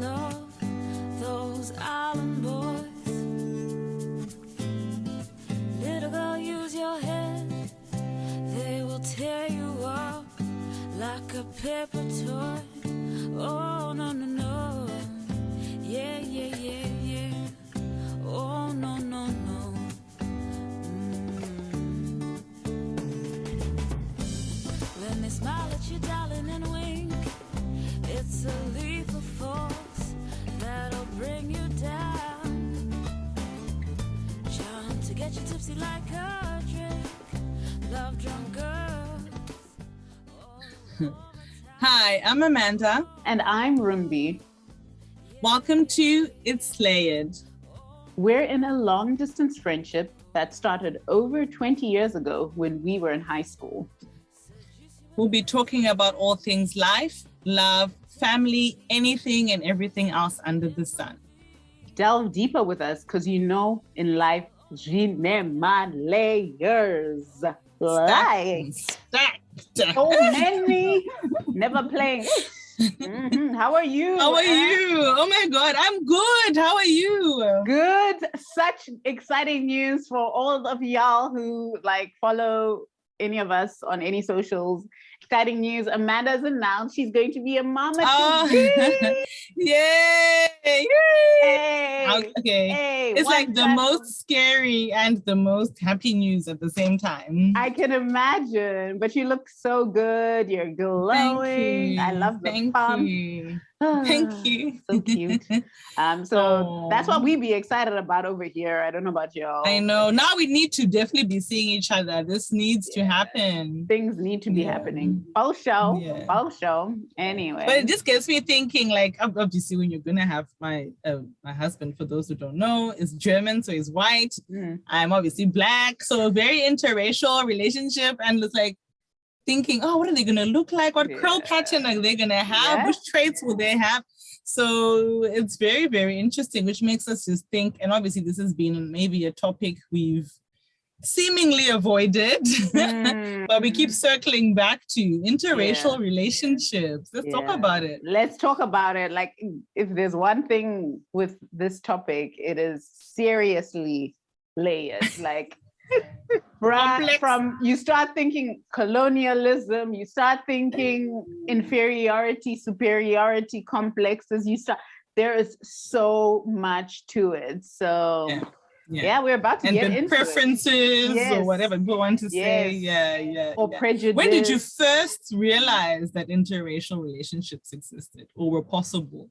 love those island boys. Little girl, use your head. They will tear you up like a paper toy. Oh, no, no, no. Yeah, yeah, yeah, yeah. Oh, no, no, no. When they smile at you, darling, and wink, it's a lethal force that'll bring you down. Trying to get you tipsy like a drink. Love drunk girls. Hi, I'm Amanda. And I'm Rumbi. Welcome to It's Layered. We're in a long-distance friendship that started over 20 years ago when we were in high school. We'll be talking about all things life, love, family, anything and everything else under the sun. Delve deeper with us because in life, jinema layers. Stacked. So many, never playing. Mm-hmm. How are you? How are you? Oh my God, I'm good. How are you? Good. Such exciting news for all of y'all who follow any of us on any socials. Exciting news. Amanda's announced she's going to be a mama today. Yay! Hey! Okay. Hey, it's like the most scary and the most happy news at the same time. I can imagine, but you look so good. You're glowing. Thank you. I love the pump. Thank you. So cute. That's what we be excited about over here. I don't know about y'all. I know. Now we need to definitely be seeing each other. This needs to happen. Things need to be happening. Both show. Anyway. But it just gets me thinking, obviously when you're going to have my husband, for those who don't know, is German, so he's white. I'm obviously Black. So a very interracial relationship. And it's thinking, what are they going to look like? What curl pattern are they going to have? Which traits will they have? So it's very, very interesting, which makes us just think, and obviously this has been maybe a topic we've seemingly avoided, but we keep circling back to interracial relationships. Let's talk about it. Let's talk about it. If there's one thing with this topic, it is seriously layered. From you start thinking colonialism, you start thinking inferiority, superiority complexes, there is so much to it. So we're about to get into preferences or whatever people want to say. Or prejudice. When did you first realize that interracial relationships existed or were possible?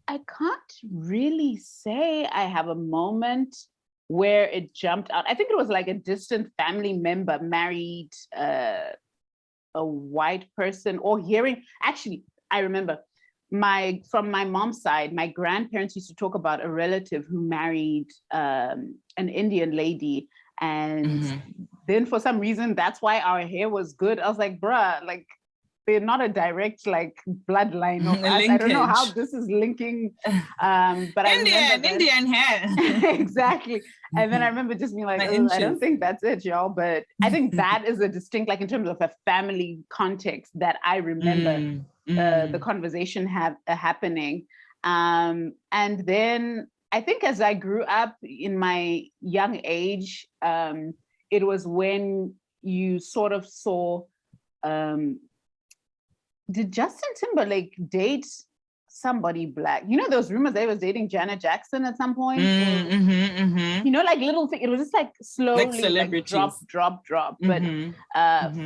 I can't really say I have a moment where it jumped out. I think it was a distant family member married a white person, or hearing. Actually, I remember from my mom's side, my grandparents used to talk about a relative who married an Indian lady. And then for some reason, that's why our hair was good. I was like, bruh, they're not a direct bloodline of us. I don't know how this is linking. But Indian hair. Exactly. And then I remember just being I don't think that's it, y'all. But I think that is a distinct, in terms of a family context, that I remember the conversation happening. And then I think as I grew up in my young age, it was when you sort of saw, did Justin Timberlake date somebody Black? Those rumors they was dating Janet Jackson at some point? Little thing. It was just slowly drop. But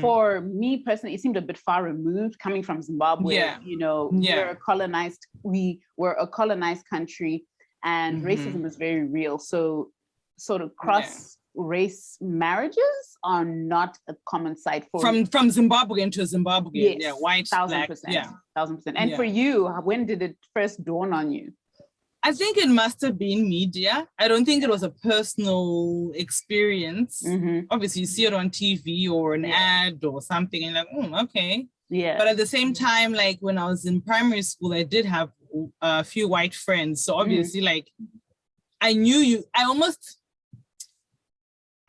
for me personally, it seemed a bit far removed coming from Zimbabwe. We were a colonized country, and racism is very real. So sort of race marriages are not a common sight for from Zimbabwean to Zimbabwean. White, 1,000%, Black. 1,000%. And for you, when did it first dawn on you? I think it must have been media. I don't think it was a personal experience. Obviously, you see it on TV or an ad or something, and okay. Yeah. But at the same time, when I was in primary school, I did have a few white friends. So obviously, I knew you.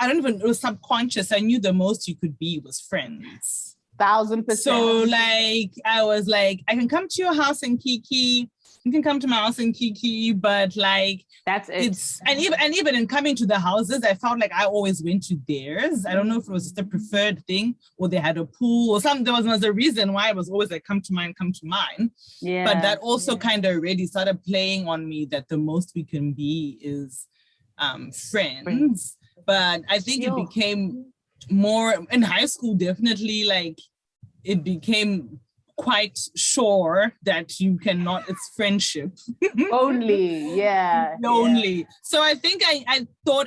It was subconscious. I knew the most you could be was friends. 1,000%. So like, I was like, I can come to your house in Kiki. You can come to my house in Kiki, but like, that's it. And even in coming to the houses, I felt like I always went to theirs. I don't know if it was just a preferred thing or they had a pool or something. There was a reason why it was always like, come to mine, come to mine. Yeah. But that also kind of really started playing on me that the most we can be is friends. But I think it became more in high school, definitely, like it became quite sure that you cannot, it's friendship. Only. So I think I thought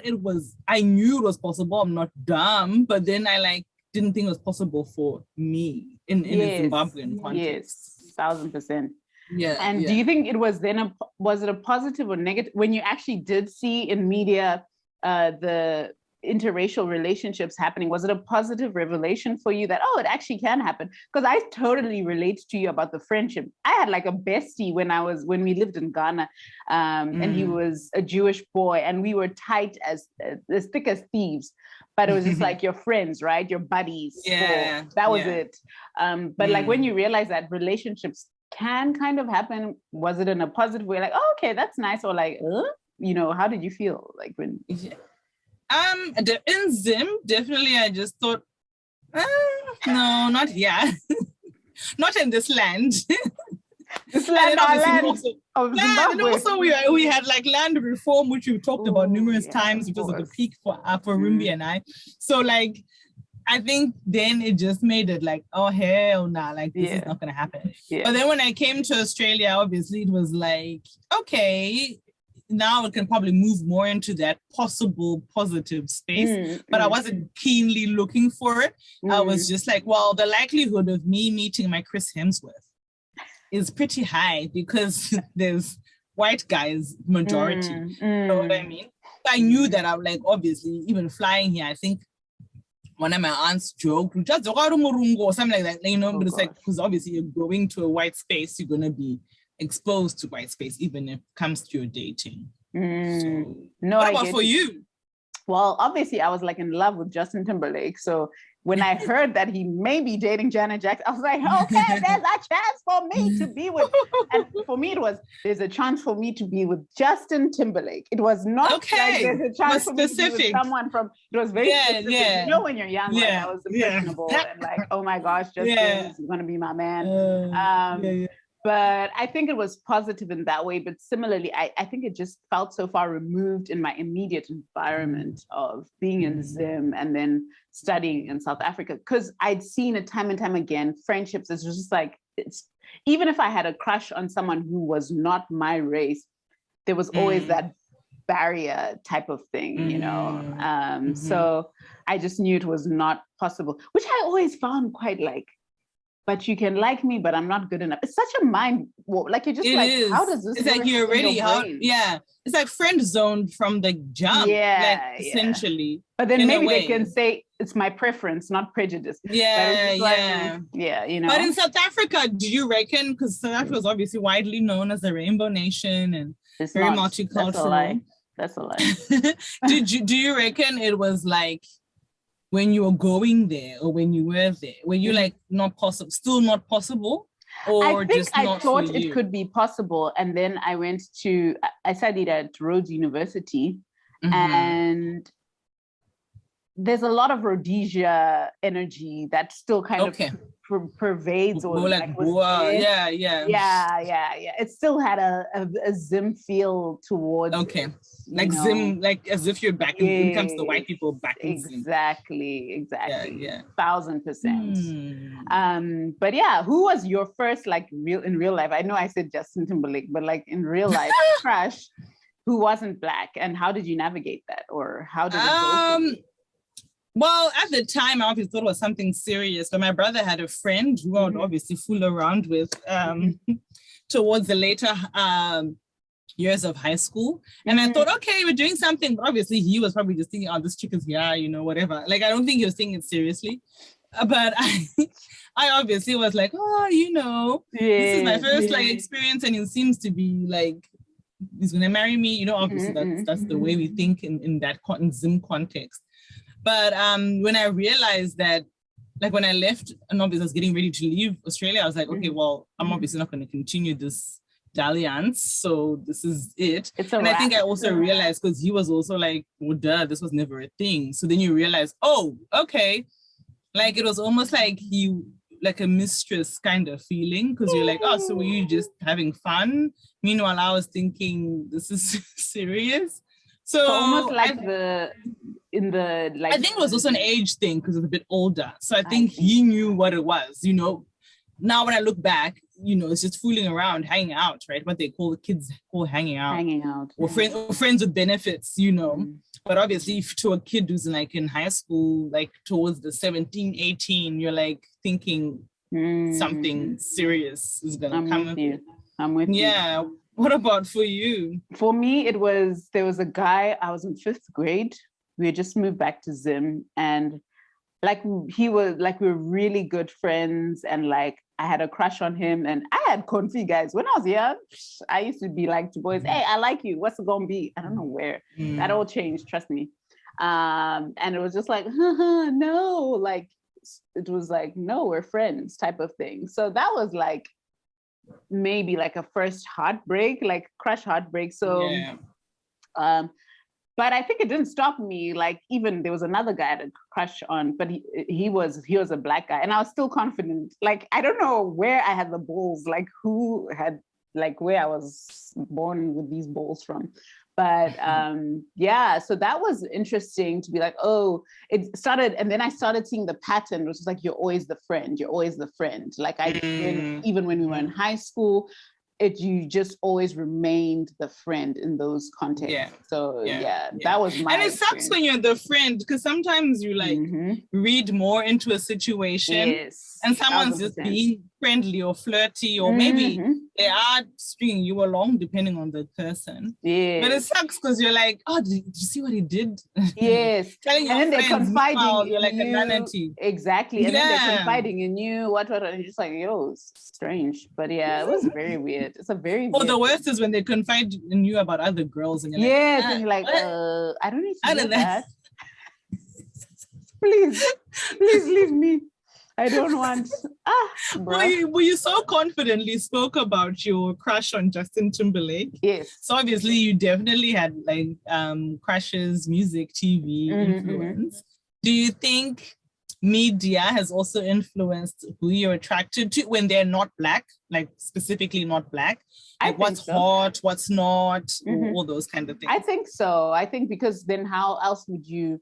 I knew it was possible. I'm not dumb, but then I like didn't think it was possible for me in a Zimbabwean context. Yes, 1,000%. Yeah. And do you think it was then was it a positive or negative when you actually did see in media the interracial relationships happening? Was it a positive revelation for you that, it actually can happen? Because I totally relate to you about the friendship. I had like a bestie when we lived in Ghana, and he was a Jewish boy, and we were tight as thick as thieves. But it was just like your friends, right? Your buddies. Yeah. That was it. But like when you realize that relationships can kind of happen, was it in a positive way? Like, okay, that's nice, or like, how did you feel like when? In Zim, definitely, I just thought, no, not here, not in this land. This land, our land also, of Zimbabwe. And also we had like land reform, which we've talked about numerous times, which was at the peak for Rumbi and I. So like, I think then it just made it like, oh hell nah, like this is not gonna happen. Yeah. But then when I came to Australia, obviously it was like, okay, now it can probably move more into that possible positive space, but I wasn't keenly looking for it. I was just like, well, the likelihood of me meeting my Chris Hemsworth is pretty high because there's white guys majority. You know what I mean? So I knew that I would like, obviously, even flying here, I think one of my aunts joked, just or something like that, but it's like, because obviously you're going to a white space, you're going to be exposed to white space, even if it comes to your dating. So, what about for you? Well, obviously I was like in love with Justin Timberlake. So when I heard that he may be dating Janet Jackson, I was like, okay, there's a chance for me to be with, and for me there's a chance for me to be with Justin Timberlake. It was not like there's a chance for me to be with someone from, it was very specific. You know, when you're young, like I was impressionable and like, oh my gosh, Justin is gonna be my man. But I think it was positive in that way. But similarly, I think it just felt so far removed in my immediate environment of being in Zim and then studying in South Africa. Because I'd seen it time and time again, friendships, it's just like, even if I had a crush on someone who was not my race, there was always that barrier type of thing, So I just knew it was not possible, which I always found quite like, but you can like me, but I'm not good enough. It's such a mind, like you're just how does this? It's like you're already it's like friend zoned from the jump, essentially. But then maybe they can say it's my preference, not prejudice. But in South Africa, do you reckon? Because South Africa is obviously widely known as a rainbow nation and very multicultural. That's a lie. Do you reckon it was like, when you were going there or when you were there, were you like still not possible? Or I think just I thought it could be possible. And then I studied at Rhodes University, and there's a lot of Rhodesia energy that still kind of pervades or like it still had a Zim feel towards it, like Zim, like as if you're back when it comes to white people back in Zim. Exactly 1,000%. But who was your first like in real life? I know I said Justin Timberlake, but like in real life crush who wasn't Black, and how did you navigate that, or how did it go? Well, at the time, I obviously thought it was something serious, but my brother had a friend who I would obviously fool around with towards the later years of high school. And I thought, okay, we're doing something. But obviously, he was probably just thinking, oh, this chick is here, whatever. Like, I don't think he was taking it seriously. But I obviously was like, this is my first like experience, and it seems to be like, he's going to marry me. Obviously, that's the way we think in that Zim context. But when I realized that like when I left, and obviously I was getting ready to leave Australia, I was like, okay, well, I'm obviously not going to continue this dalliance, so this is it. And I think I also realized, because he was also like, well, duh, this was never a thing. So then you realize, oh, okay, like it was almost like like a mistress kind of feeling, because you're like, oh, so were you just having fun? Meanwhile, I was thinking, this is serious. So almost like I think it was also an age thing, because it's a bit older. So I think he knew what it was, you know. Now when I look back, you know, it's just fooling around, hanging out, right? What they call the kids call hanging out, or friends with benefits, you know. But obviously, if to a kid who's like in high school, like towards the 17, 18, you're like thinking something serious is gonna come. I'm with you. Yeah. What about for you? For me, there was a guy, I was in 5th grade. We had just moved back to Zim, and like we were really good friends, and like I had a crush on him, and I had config guys. When I was young, I used to be like to boys, hey, I like you. What's it gonna be? I don't know where. That all changed, trust me. And it was just like, no, like it was like, no, we're friends type of thing. So that was like maybe like a first heartbreak, like crush heartbreak. So but I think it didn't stop me. Like even there was another guy I had a crush on, but he was a black guy, and I was still confident. Like I don't know where I had the balls, like who had, like where I was born with these balls from. But yeah, so that was interesting to be like, oh, it started, and then I started seeing the pattern, which is like, you're always the friend. Like even when we were in high school, you just always remained the friend in those contexts. That was my and it sucks when you're the friend, because sometimes you like read more into a situation, and someone's 1,000%. Just being friendly or flirty, or maybe they are stringing you along depending on the person. But it sucks because you're like, oh, did you see what he did? Telling your and then they're confiding you're like a nanity. Exactly. And then they're confiding in you, what, and you're just like, yo, it's strange. But yeah, it was very weird. It's a very weird the worst is when they confide in you about other girls, and you're like, and you're like, I don't need to do that. Please leave me. I don't want. Well, you so confidently spoke about your crush on Justin Timberlake. Yes. So obviously you definitely had like crushes, music, TV influence. Do you think media has also influenced who you're attracted to when they're not Black, like specifically not Black? Like what's hot, what's not, all those kind of things? I think so. I think because then how else would you...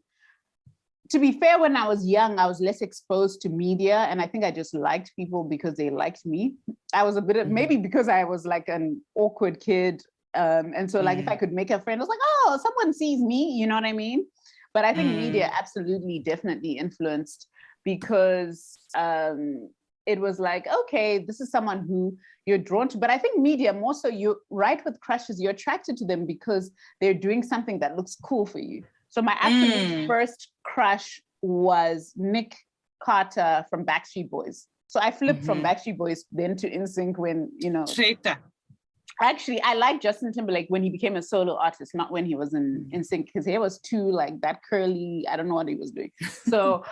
To be fair, when I was young, I was less exposed to media, and I think I just liked people because they liked me. I was a bit of, maybe because I was like an awkward kid, and so like if I could make a friend, I was like, oh, someone sees me, you know what I mean? But I think media absolutely, definitely influenced, because it was like, okay, this is someone who you're drawn to. But I think media more so, you're right with crushes, you're attracted to them because they're doing something that looks cool for you. So my absolute first crush was Nick Carter from Backstreet Boys. So I flipped from Backstreet Boys then to NSYNC when, you know. Actually, I liked Justin Timberlake when he became a solo artist, not when he was in NSYNC, because he was too like that curly, I don't know what he was doing. So,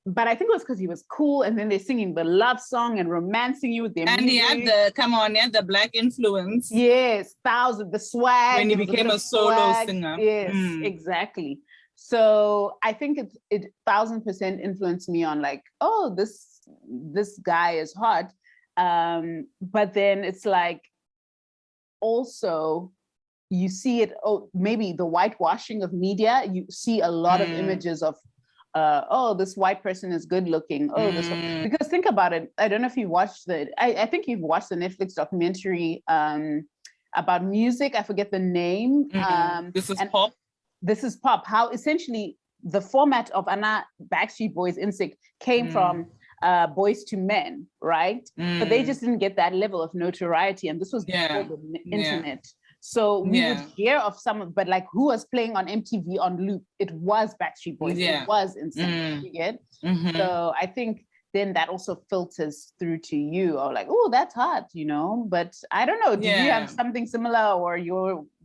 but I think it was because he was cool, and then they're singing the love song and romancing you with their music. He had the Black influence. Yes, the swag. When he became a solo singer. Yes, exactly. So I think it 1,000% influenced me on like, oh, this guy is hot. But then it's like, also you see it, maybe the whitewashing of media, you see a lot of images of this white person is good looking. Because think about it. I don't know if you watched I think you've watched the Netflix documentary about music. I forget the name. This is Pop. This is Pop. How essentially the format of Anna Backstreet Boys NSYNC came from Boys to Men, right? But they just didn't get that level of notoriety, and this was before the internet. So we would hear of but like who was playing on MTV on loop? It was Backstreet Boys. It was NSYNC. You get? So I think then that also filters through to you, or like, oh, that's hot, you know. But I don't know, did you have something similar, or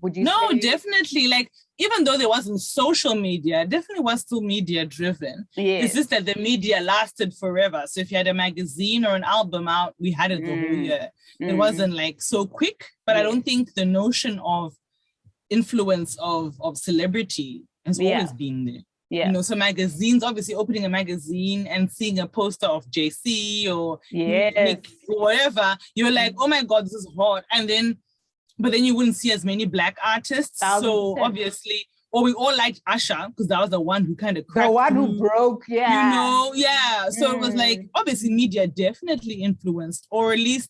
would you No, say? definitely. Like, even though there wasn't social media, it definitely was still media driven. Yes. It's just that the media lasted forever. So if you had a magazine or an album out, we had it the whole year. It wasn't like so quick, but I don't think the notion of influence of celebrity has always been there. Yeah. You know, so magazines, obviously opening a magazine and seeing a poster of JC or Nick or whatever, you're like, oh my God, this is hot. But then you wouldn't see as many Black artists. 1,000%. So obviously, or we all liked Usher because that was the one who kind of cracked the one through, who broke, you know, So it was like, obviously media definitely influenced, or at least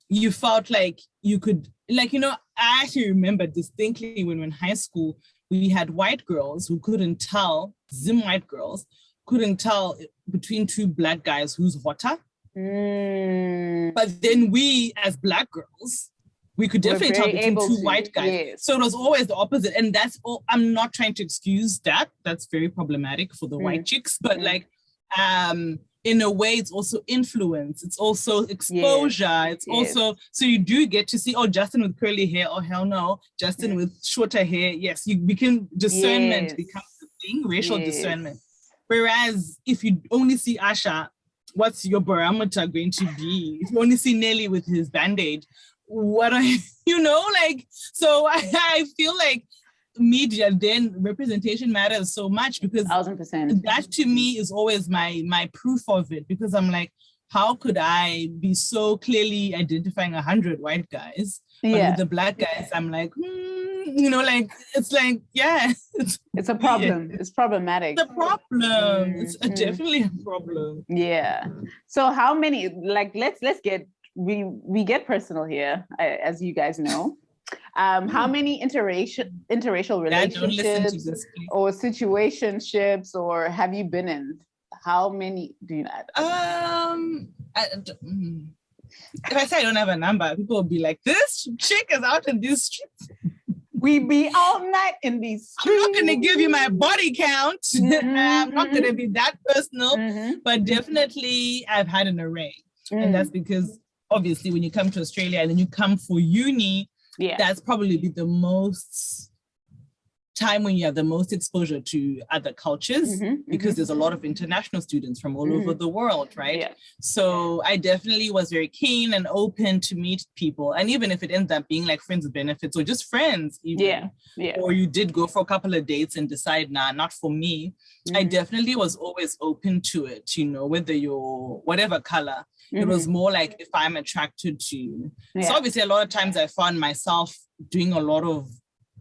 you felt like you could, like, you know, I actually remember distinctly when we were in high school, we had white girls who couldn't tell, white girls couldn't tell between two Black guys who's hotter. But then we, as Black girls, we could definitely tell between two white guys. Yes. So it was always the opposite. And that's all. I'm not trying to excuse that. That's very problematic for the white chicks. But like, in a way, it's also influence. It's also exposure. It's also, so you do get to see, oh, Justin with curly hair. Oh, hell no. Justin with shorter hair. Yes, you become, discernment becomes the thing, racial discernment. Whereas if you only see Asha, what's your barometer going to be? If you only see Nelly with his Band-Aid, what are you know, like, so I feel like media, then representation matters so much, because 1,000%. that to me is always my proof of it, because I'm like, how could I be so clearly identifying 100 white guys, but with the Black guys I'm like, you know, like, it's like, it's a problem. It's problematic. It's a problem. It's definitely a problem. Yeah. So how many, like, let's get, we get personal here, as you guys know. How many interracial relationships or situationships, or have you been in? How many do you know? If I say I don't have a number, people will be like, this chick is out in these streets. We be all night in these streets. I'm not going to give you my body count. I'm not going to be that personal, but definitely I've had an array. And that's because obviously when you come to Australia and then you come for uni, that's probably the most time when you have the most exposure to other cultures, because there's a lot of international students from all over the world, right? So I definitely was very keen and open to meet people. And even if it ends up being like friends with benefits or just friends, even, or you did go for a couple of dates and decide, nah, not for me, I definitely was always open to it, you know, whether you're whatever color. It was more like if I'm attracted to you. So obviously a lot of times I found myself doing a lot of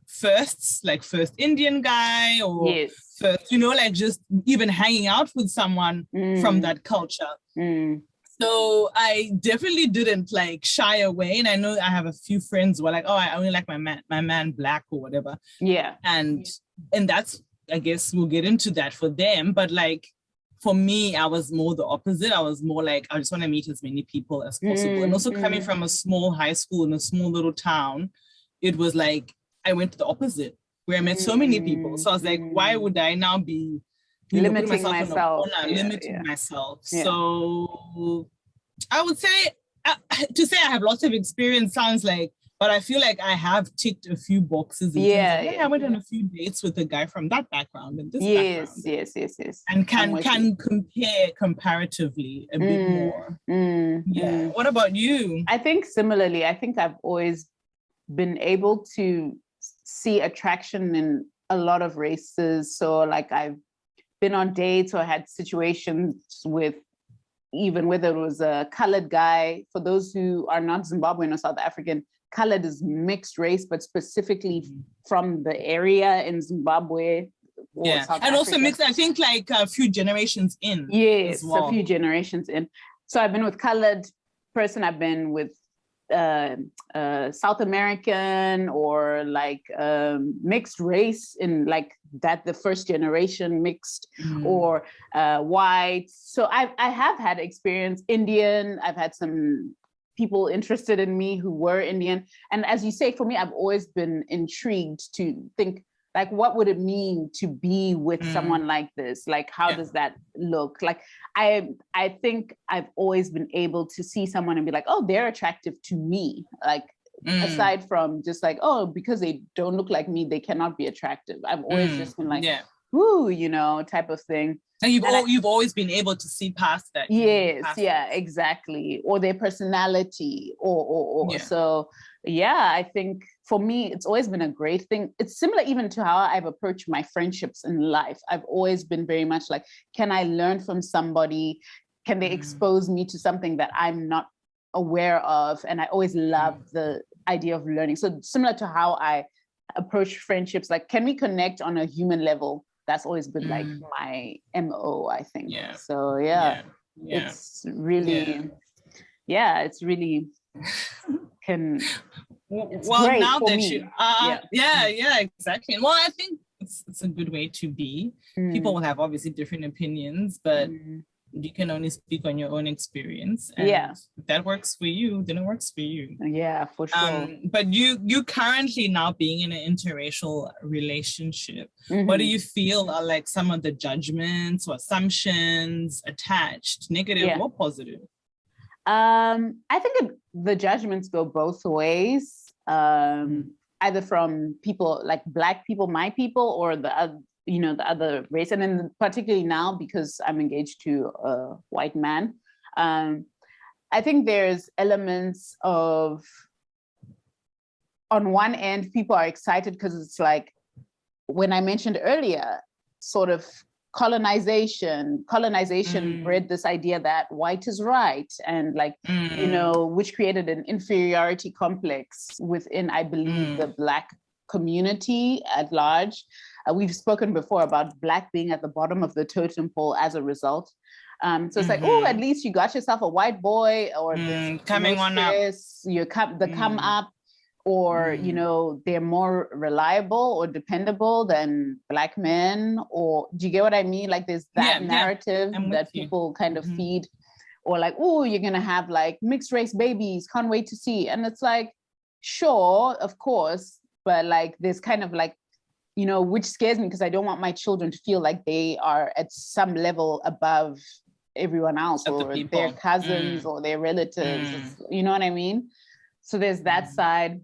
firsts, like first Indian guy, or first, you know, like just even hanging out with someone from that culture. So I definitely didn't like shy away. And I know I have a few friends who are like, oh, I only like my man Black or whatever. And that's, I guess we'll get into that for them. But like, for me, I was more the opposite. I was more like, I just want to meet as many people as possible. And also coming from a small high school in a small little town, it was like, I went to the opposite, where I met so many people. So I was like, why would I now be limiting myself? So I would say, to say I have lots of experience sounds like, but I feel like I have ticked a few boxes. I went on a few dates with a guy from that background and this background. Yes. And can compare comparatively a bit more. What about you? I think similarly, I think I've always been able to see attraction in a lot of races. So like I've been on dates or had situations with, even whether it was a colored guy. For those who are not Zimbabwean or South African, colored is mixed race, but specifically from the area in Zimbabwe. And Africa. Also mixed, I think, like a few generations in. Yes, a few generations in. So I've been with colored person, I've been with South American, or like mixed race in like that, the first generation mixed, or white. So I have had experience Indian. I've had some people interested in me who were Indian. And as you say, for me, I've always been intrigued to think, like, what would it mean to be with someone like this? Like, how does that look? Like, I think I've always been able to see someone and be like, oh, they're attractive to me. Like, aside from just like, oh, because they don't look like me, they cannot be attractive. I've always just been like, whoo, you know, type of thing. And you've always been able to see past that. Yes, exactly. Or their personality, or so. Yeah, I think for me, it's always been a great thing. It's similar even to how I've approached my friendships in life. I've always been very much like, can I learn from somebody? Can they expose me to something that I'm not aware of? And I always love the idea of learning. So similar to how I approach friendships, like, can we connect on a human level? That's always been like my MO, I think. Yeah. So it's really, it's really it's great now for that me. you exactly. Well, I think it's a good way to be. People will have obviously different opinions, but you can only speak on your own experience. And if that works for you, then it works for you. Yeah, for sure. But you currently now being in an interracial relationship, what do you feel are like some of the judgments or assumptions attached, negative or positive? I think the judgments go both ways, either from people like Black people, my people, or the other race. And then particularly now, because I'm engaged to a white man, I think there's elements of, on one end, people are excited because it's like, when I mentioned earlier, sort of colonization bred this idea that white is right, and like, which created an inferiority complex within, I believe, the Black community at large. We've spoken before about Black being at the bottom of the totem pole as a result. So it's like, oh, at least you got yourself a white boy, or coming on up. Come up, or they're more reliable or dependable than Black men, or do you get what I mean? Like, there's that narrative that people kind of feed, or like, oh, you're gonna have like mixed race babies, can't wait to see. And it's like, sure, of course, but like, there's kind of like, which scares me, because I don't want my children to feel like they are at some level above everyone else, or their cousins or their relatives. You know what I mean? So there's that side.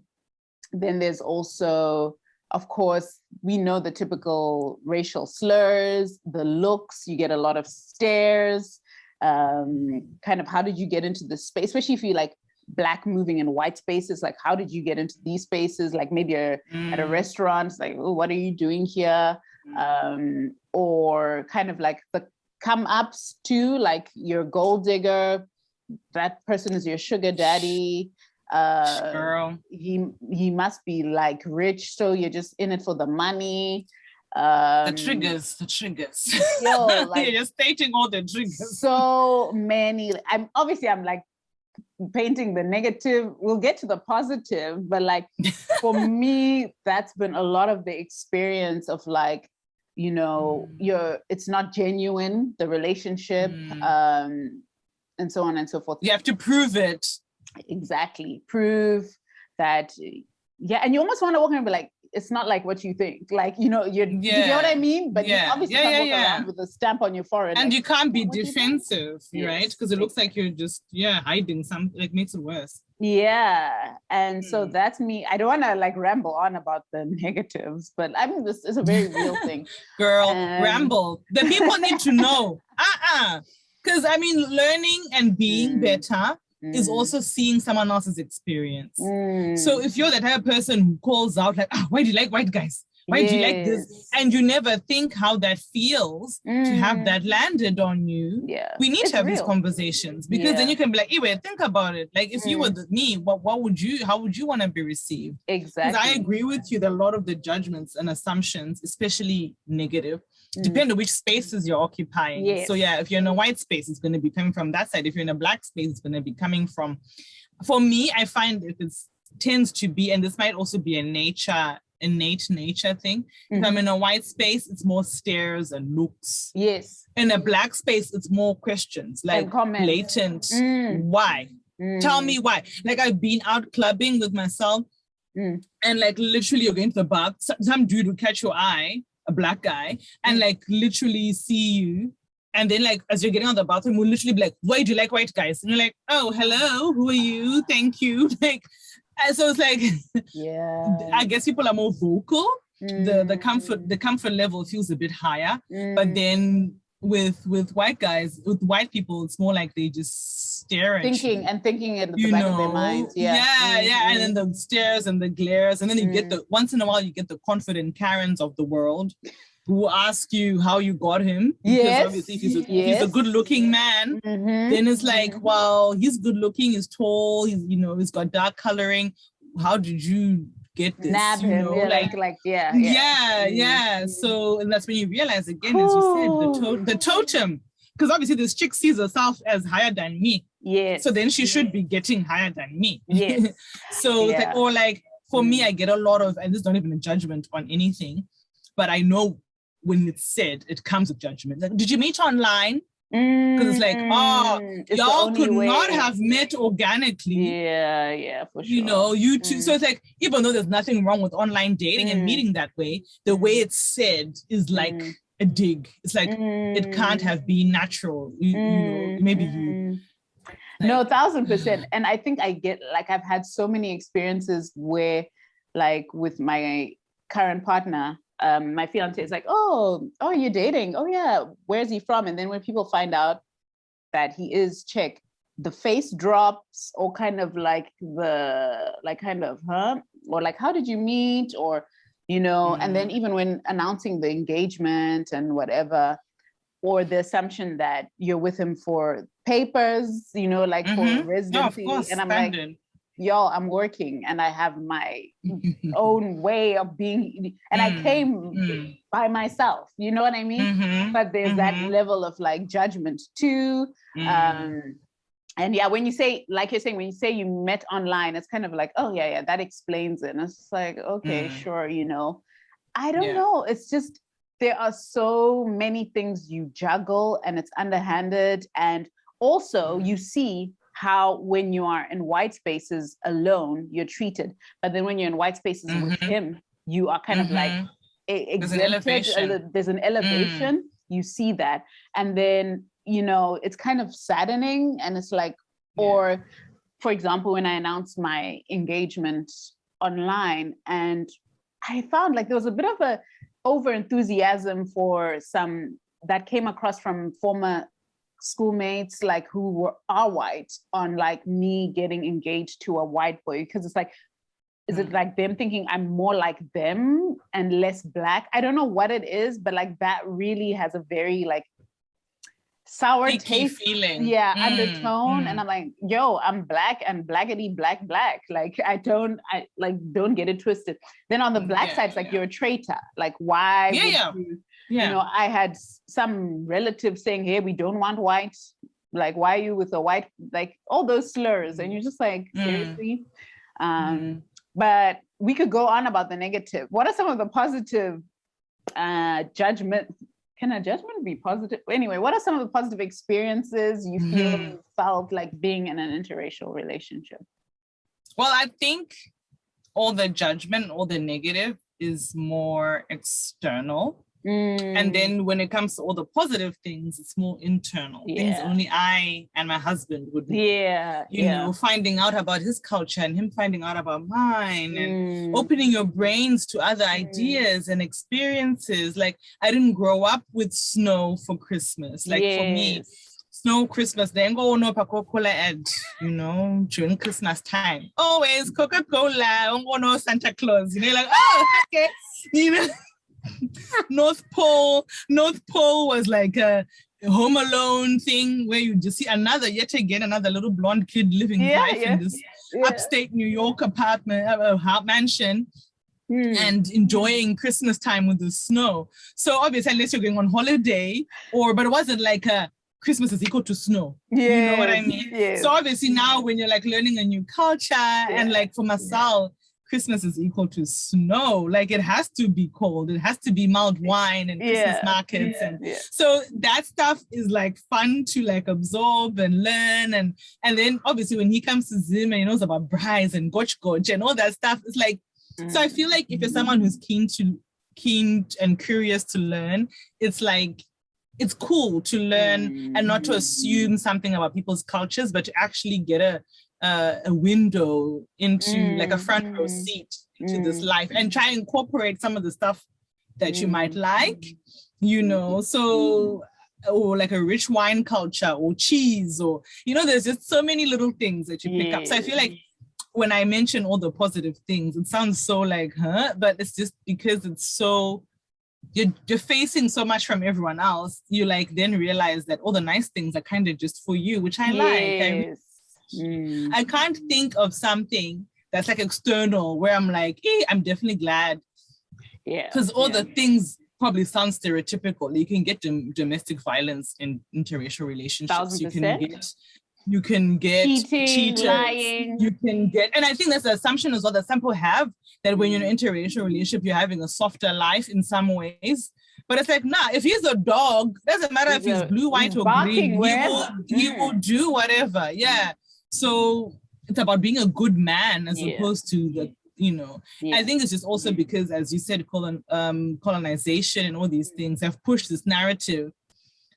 Then there's also, of course, we know the typical racial slurs, the looks, you get a lot of stares, kind of, how did you get into this space, especially if you like Black moving in white spaces, like, how did you get into these spaces? Like, maybe you're at a restaurant, it's like, oh, what are you doing here? Or kind of like the come ups too, like, you're a gold digger, that person is your sugar daddy. Girl, he must be like rich, so you're just in it for the money. The triggers. Yo, like, you're stating all the triggers. So many. I'm like painting the negative. We'll get to the positive, but like, for me, that's been a lot of the experience of like, it's not genuine, the relationship, and so on and so forth. You have to prove it. Exactly. Prove that, and you almost want to walk and be like, it's not like what you think. Like, you get what I mean? But you obviously can't walk around with a stamp on your forehead. And like, you can't be defensive, right? Because it looks like you're just, hiding something, like, makes it worse. Yeah. And so that's me. I don't want to like ramble on about the negatives, but I mean, this is a very real thing. Girl, ramble. The people need to know. Because I mean, learning and being better is also seeing someone else's experience. So if you're the type of person who calls out like, why do you like white guys? Why do you like this? And you never think how that feels to have that landed on you. We need to have these conversations, because then you can be like, anyway, think about it. Like, if you were me, how would you want to be received? Exactly. Because I agree with you that a lot of the judgments and assumptions, especially negative, depend on which spaces you're occupying. So if you're in a white space, it's going to be coming from that side. If you're in a Black space, it's going to be coming from. For me, I find it tends to be, and this might also be innate nature thing. If I'm in a white space, it's more stares and looks. In a Black space, it's more questions, like blatant. Why? Tell me why. Like, I've been out clubbing with myself, and like literally you're going to the bath, some dude will catch your eye, a black guy, and like literally see you. And then like as you're getting out of the bathroom, we'll literally be like, why do you like white guys? And you're like, oh, hello, who are you? Thank you. Like, and so it's like, I guess people are more vocal. The comfort level feels a bit higher. But then with white guys, with white people, it's more like they just stare at thinking in the back of their minds. And then the stares and the glares, and then you get once in a while you get the confident Karens of the world who ask you how you got him. Because obviously if he's a good-looking man, then it's like, well, he's good-looking, he's tall, he's got dark coloring. How did you get this? Nab him, So, and that's when you realize again, as you said, the totem. Because obviously this chick sees herself as higher than me. Yes. So then she should be getting higher than me. Yes. So it's like, or like for me, I get a lot of, and this is not even a judgment on anything, but I know when it's said, it comes with judgment. Like, did you meet online? Because it's like, y'all could not have met organically. Yeah, for sure. You two. So it's like, even though there's nothing wrong with online dating and meeting that way, the way it's said is like a dig. It's like, it can't have been natural. Maybe you. Like, no, 1,000%. And I think I get, like, I've had so many experiences where, like, with my current partner, my fiance is like, oh, you're dating. Oh yeah, where's he from? And then when people find out that he is Czech, the face drops, or kind of like or like, how did you meet? Or, and then even when announcing the engagement and whatever, or the assumption that you're with him for papers, like for residency. No, of course, and I'm like, y'all, I'm working and I have my own way of being, and I came by myself, you know what I mean? But there's that level of like judgment too. And when you say, like you're saying, when you say you met online, it's kind of like, oh yeah, that explains it. And it's like, okay, sure, I don't know. It's just, there are so many things you juggle and it's underhanded. And also you see how when you are in white spaces alone, you're treated. But then when you're in white spaces with him, you are kind of like exempted. There's an elevation. You see that. And then, it's kind of saddening. And it's like, or for example, when I announced my engagement online, and I found like there was a bit of a over enthusiasm for some that came across from former schoolmates, like who are white, on like me getting engaged to a white boy, because it's like, is it like them thinking I'm more like them and less black? I don't know what it is, but like that really has a very like sour taste feeling, undertone. And I'm like, yo, I'm black and blackety black. Like don't get it twisted. Then on the black side, it's like you're a traitor. Like why? I had some relatives saying, hey, we don't want white. Like, why are you with a white? Like all those slurs. And you're just like, seriously? But we could go on about the negative. What are some of the positive judgment? Can a judgment be positive? Anyway, what are some of the positive experiences you felt like being in an interracial relationship? Well, I think all the judgment, all the negative is more external. And then when it comes to all the positive things, it's more internal. Things only I and my husband would know. Finding out about his culture and him finding out about mine, and opening your brains to other ideas and experiences. Like, I didn't grow up with snow for Christmas. Like for me, snow Christmas, then go no Coca-Cola ad, during Christmas time. Always Coca-Cola, no Santa Claus. Like, oh, okay. North Pole was like a Home Alone thing where you just see another little blonde kid living life in this upstate New York apartment, mansion, and enjoying Christmas time with the snow. So obviously, unless you're going on holiday, but it wasn't like Christmas is equal to snow. You know what I mean? Yes. So obviously now when you're like learning a new culture, and like for Masal, Christmas is equal to snow. Like, it has to be cold. It has to be mulled wine and Christmas markets. So that stuff is like fun to like absorb and learn. And then obviously when he comes to Zim and he knows about brides and goch and all that stuff, it's like, So I feel like if you're someone who's keen and curious to learn, it's like, it's cool to learn and not to assume something about people's cultures, but to actually get a window into like a front row seat into this life and try and incorporate some of the stuff that you might like, you know, so, or like a rich wine culture or cheese, or, you know, there's just so many little things that you pick up. So I feel like when I mention all the positive things, it sounds so like, but it's just because it's so, you're facing so much from everyone else, you like then realize that all the nice things are kind of just for you, which I like. I can't think of something that's like external where I'm like, hey, I'm definitely glad. Because all the things probably sound stereotypical. You can get domestic violence in interracial relationships. 1000%. You can get cheating, cheaters, lying. You can get, and I think that's the assumption as well that some people have, that when you're in an interracial relationship, you're having a softer life in some ways. But it's like, nah, if he's a dog, doesn't matter if he's blue, white, or green, he will do whatever. Yeah. So it's about being a good man as opposed to the, you know, I think it's just also because, as you said, colonization and all these things have pushed this narrative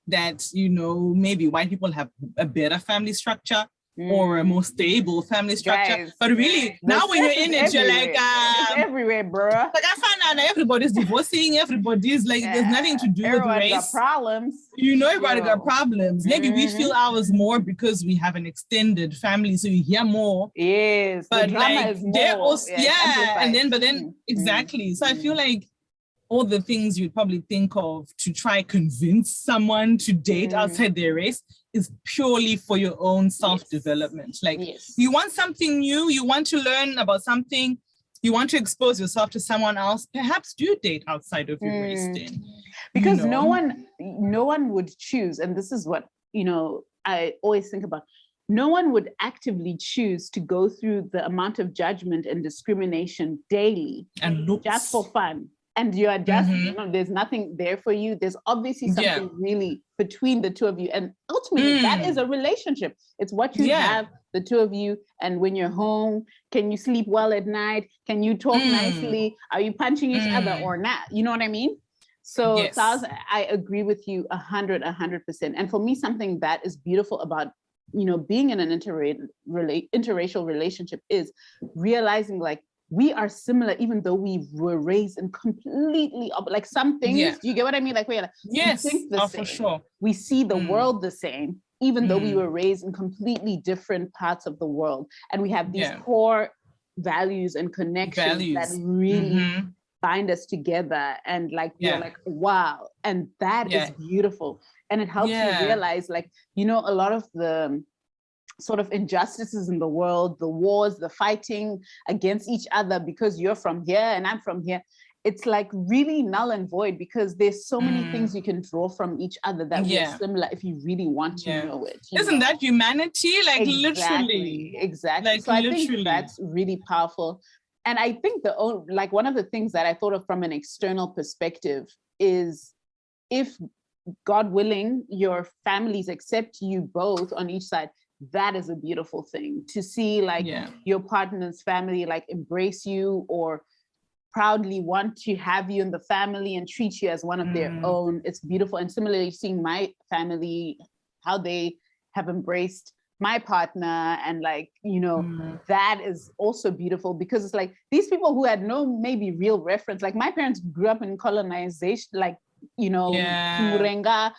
that, you know, maybe white people have a better family structure or a more stable family structure. Guys, but really, now when you're in it, you're like, it's everywhere, bro. Like I found out everybody's divorcing, everybody's like, there's nothing to do with race. Got problems. You know, everybody got problems. Maybe we feel ours more because we have an extended family, so you hear more. Yes, but the like they're also amplified. but then exactly. So I feel like all the things you'd probably think of to try convince someone to date outside their race is purely for your own self-development. Like you want something new, you want to learn about something, you want to expose yourself to someone else, perhaps do date outside of your race then. Because you know? no one would choose, and this is what, you know, I always think about, no one would actively choose to go through the amount of judgment and discrimination daily and just for fun. And you are just, you know, there's nothing there for you. There's obviously something really between the two of you. And ultimately, that is a relationship. It's what you have, the two of you. And when you're home, can you sleep well at night? Can you talk nicely? Are you punching each other or not? You know what I mean? So I agree with you 100%. And for me, something that is beautiful about, you know, being in an interracial relationship is realizing like, we are similar, even though we were raised in completely like some things. Do you get what I mean? Like we're like, we think the same. For sure. We see the world the same, even though we were raised in completely different parts of the world, and we have these core values and connections that really bind us together. And like we're like, wow, and that is beautiful, and it helps you realize, like, you know, a lot of the sort of injustices in the world, the wars, the fighting against each other because you're from here and I'm from here, it's like really null and void because there's so many things you can draw from each other that we're similar if you really want to know it. Isn't that humanity? Like literally. Exactly. Like, so I think that's really powerful. And I think like one of the things that I thought of from an external perspective is, if God willing, your families accept you both on each side, that is a beautiful thing to see, like your partner's family like embrace you or proudly want to have you in the family and treat you as one of their own. It's beautiful. And similarly, seeing my family, how they have embraced my partner, and like, you know, that is also beautiful because it's like these people who had no maybe real reference, like my parents grew up in colonization, like, you know, Murenga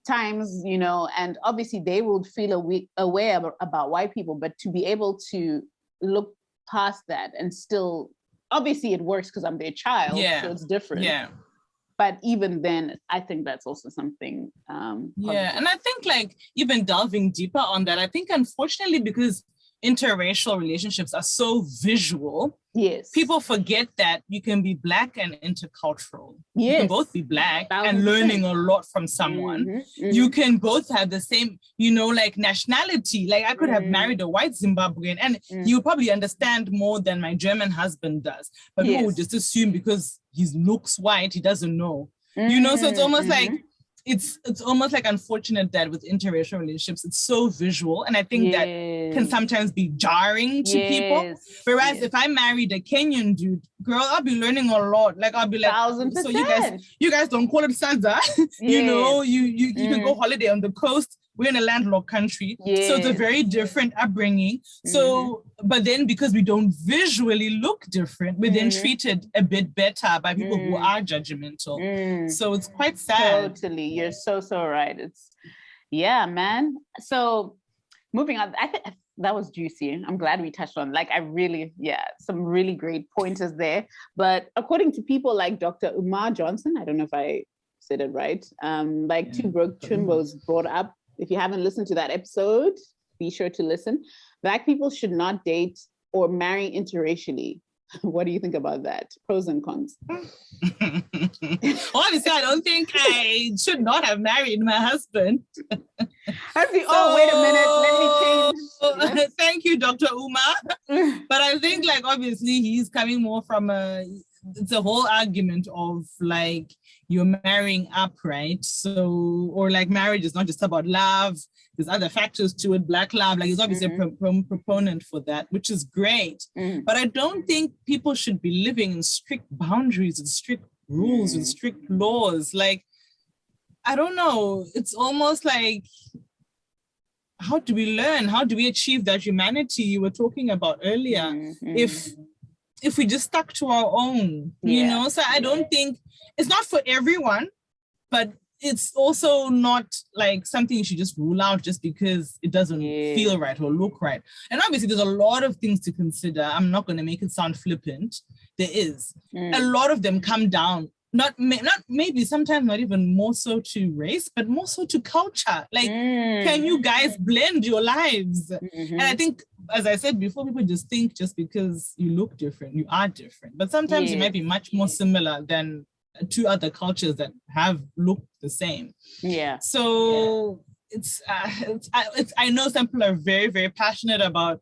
times, you know, and obviously they would feel aware about white people, but to be able to look past that and still, obviously it works because I'm their child, so it's different. But even then, I think that's also something positive. And I think like even delving deeper on that, I think unfortunately because interracial relationships are so visual, people forget that you can be Black and intercultural. You can both be Black 100%. And learning a lot from someone. You can both have the same, you know, like nationality. Like I could have married a white Zimbabwean and you probably understand more than my German husband does. But people would just assume because he looks white, he doesn't know. You know, so it's almost like it's almost like unfortunate that with interracial relationships, it's so visual. And I think that can sometimes be jarring to people. Whereas if I married a Kenyan dude, girl, I'll be learning a lot. Like I'll be like, 1,000%. so you guys don't call it Sadza. You know, you can go holiday on the coast. We're in a landlocked country. So it's a very different upbringing. So, but then because we don't visually look different, we're then treated a bit better by people who are judgmental. So it's quite sad. Totally. You're so right. It's, yeah, man. So moving on, I think that was juicy. I'm glad we touched on, like, some really great pointers there. But according to people like Dr. Umar Johnson, I don't know if I said it right, like Two Broke Chimbos brought up, if you haven't listened to that episode, be sure to listen. Black people should not date or marry interracially. What do you think about that? Pros and cons. Honestly, I don't think I should not have married my husband. Wait a minute, let me change. Thank you, Dr. Umar. But I think, like, obviously he's coming more from it's a whole argument of like, you're marrying up, right? So, or like marriage is not just about love. There's other factors to it, Black love. Like he's obviously a proponent for that, which is great. But I don't think people should be living in strict boundaries and strict rules and strict laws. Like, I don't know. It's almost like, how do we learn? How do we achieve that humanity you were talking about earlier? If we just stuck to our own, you know? So I don't think, it's not for everyone, but it's also not like something you should just rule out just because it doesn't feel right or look right. And obviously there's a lot of things to consider. I'm not going to make it sound flippant. There is. A lot of them come down, not maybe sometimes not even more so to race, but more so to culture. Like, can you guys blend your lives? And I think, as I said before, people just think just because you look different, you are different. But sometimes you might be much more similar than two other cultures that have looked the same. So it's I know some people are very, very passionate about,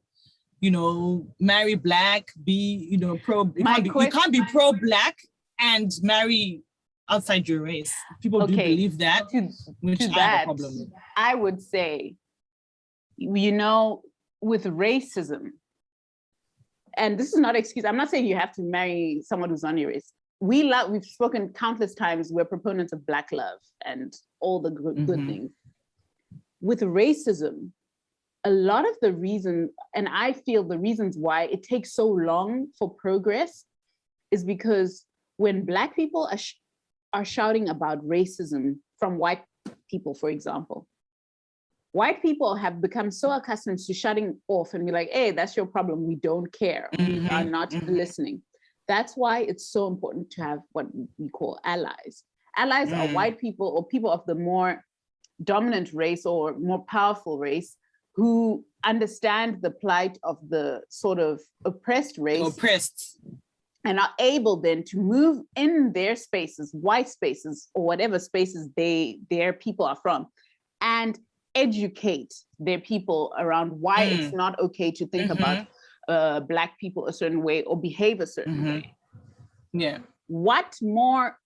you know, marry Black, be, you know, you can't be pro-Black and marry outside your race. People do believe that, which I have a problem with. I would say, you know, with racism, and this is not an excuse, I'm not saying you have to marry someone who's on your race. We've spoken countless times, we're proponents of Black love and all the good things. With racism, a lot of the reason, and I feel the reasons why it takes so long for progress is because when Black people are shouting about racism from white people, for example, white people have become so accustomed to shutting off and be like, hey, that's your problem, we don't care, we are not listening. That's why it's so important to have what we call allies. Allies are white people or people of the more dominant race or more powerful race who understand the plight of the sort of oppressed race. And are able then to move in their spaces, white spaces, or whatever spaces their people are from, and educate their people around why it's not okay to think about Black people a certain way or behave a certain way. Yeah. What more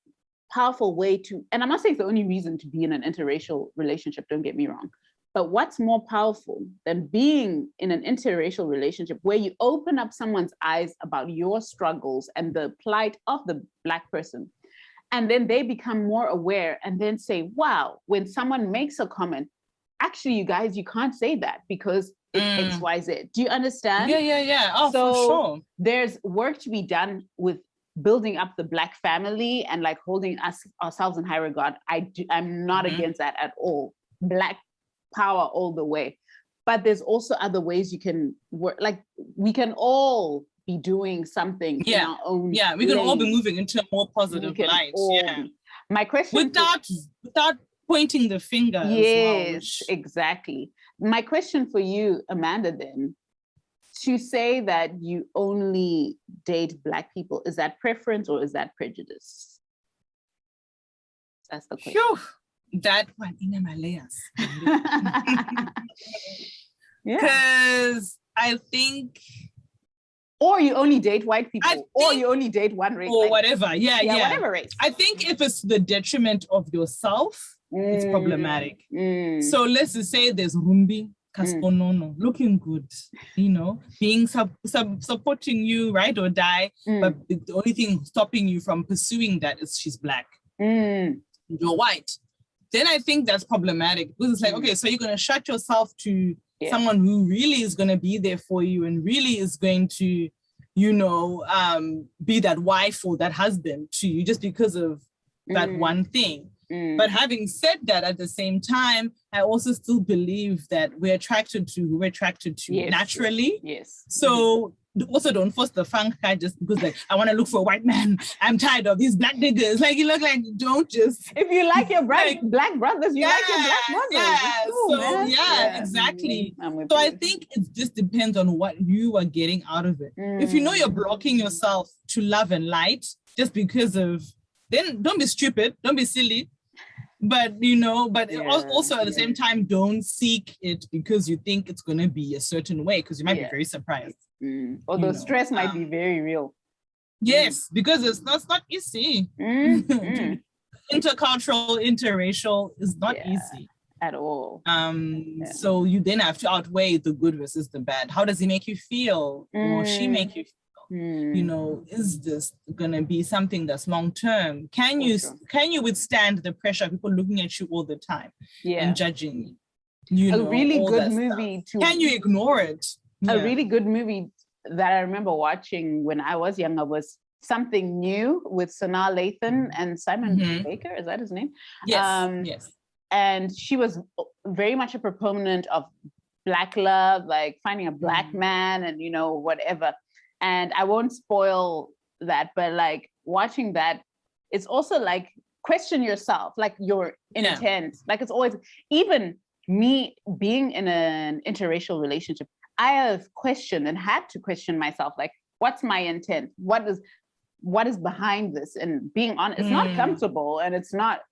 powerful way to, and I'm not saying it's the only reason to be in an interracial relationship, don't get me wrong, but what's more powerful than being in an interracial relationship where you open up someone's eyes about your struggles and the plight of the Black person, and then they become more aware and then say, wow, when someone makes a comment, actually, you guys, you can't say that because it's XYZ. Do you understand? Yeah. Oh, so for sure. There's work to be done with building up the Black family and like holding ourselves in high regard. I'm not against that at all. Black power all the way. But there's also other ways you can work. Like we can all be doing something in our own we can all be moving into a more positive light. My question without pointing the finger. Yes, exactly. My question for you, Amanda, then, to say that you only date Black people, is that preference or is that prejudice? That's the question. Phew. That one in my layers. Because I think, or you only date white people, or you only date one race, or whatever. Yeah, whatever race. I think if it's the detriment of yourself, it's problematic. So let's just say there's Rumbi, Kasponono, looking good, you know, being supporting you, ride or die, but the only thing stopping you from pursuing that is she's black. You're white. Then I think that's problematic because it's like, okay, so you're going to shut yourself to someone who really is going to be there for you and really is going to, you know, be that wife or that husband to you just because of that one thing. But having said that, at the same time, I also still believe that we're attracted to who we're attracted to naturally. Yes. So also don't force the funk guy just because like I want to look for a white man. I'm tired of these black niggas. Like you look like don't just. If you like your black brothers, you like your black brothers. Yeah. Cool, so exactly. So I think it just depends on what you are getting out of it. If you know you're blocking yourself to love and light just because of, then don't be stupid, don't be silly. But, you know, also at the same time, don't seek it because you think it's going to be a certain way because you might be very surprised. Although stress might be very real. Yes, because it's not easy. Intercultural, interracial is not easy. At all. So you then have to outweigh the good versus the bad. How does he make you feel? Or she make you feel? You know, is this gonna be something that's long term? Can you withstand the pressure of people looking at you all the time and judging you? A really good movie Can you ignore it? A really good movie that I remember watching when I was younger was Something New with Sanaa Lathan and Simon Baker. Is that his name? Yes. Yes. And she was very much a proponent of Black love, like finding a Black man and, you know, whatever. And I won't spoil that, but like watching that, it's also like question yourself, like your intent. Like it's always, even me being in an interracial relationship, I have questioned and had to question myself, like, what's my intent? What is behind this? And being honest, it's not comfortable and it's not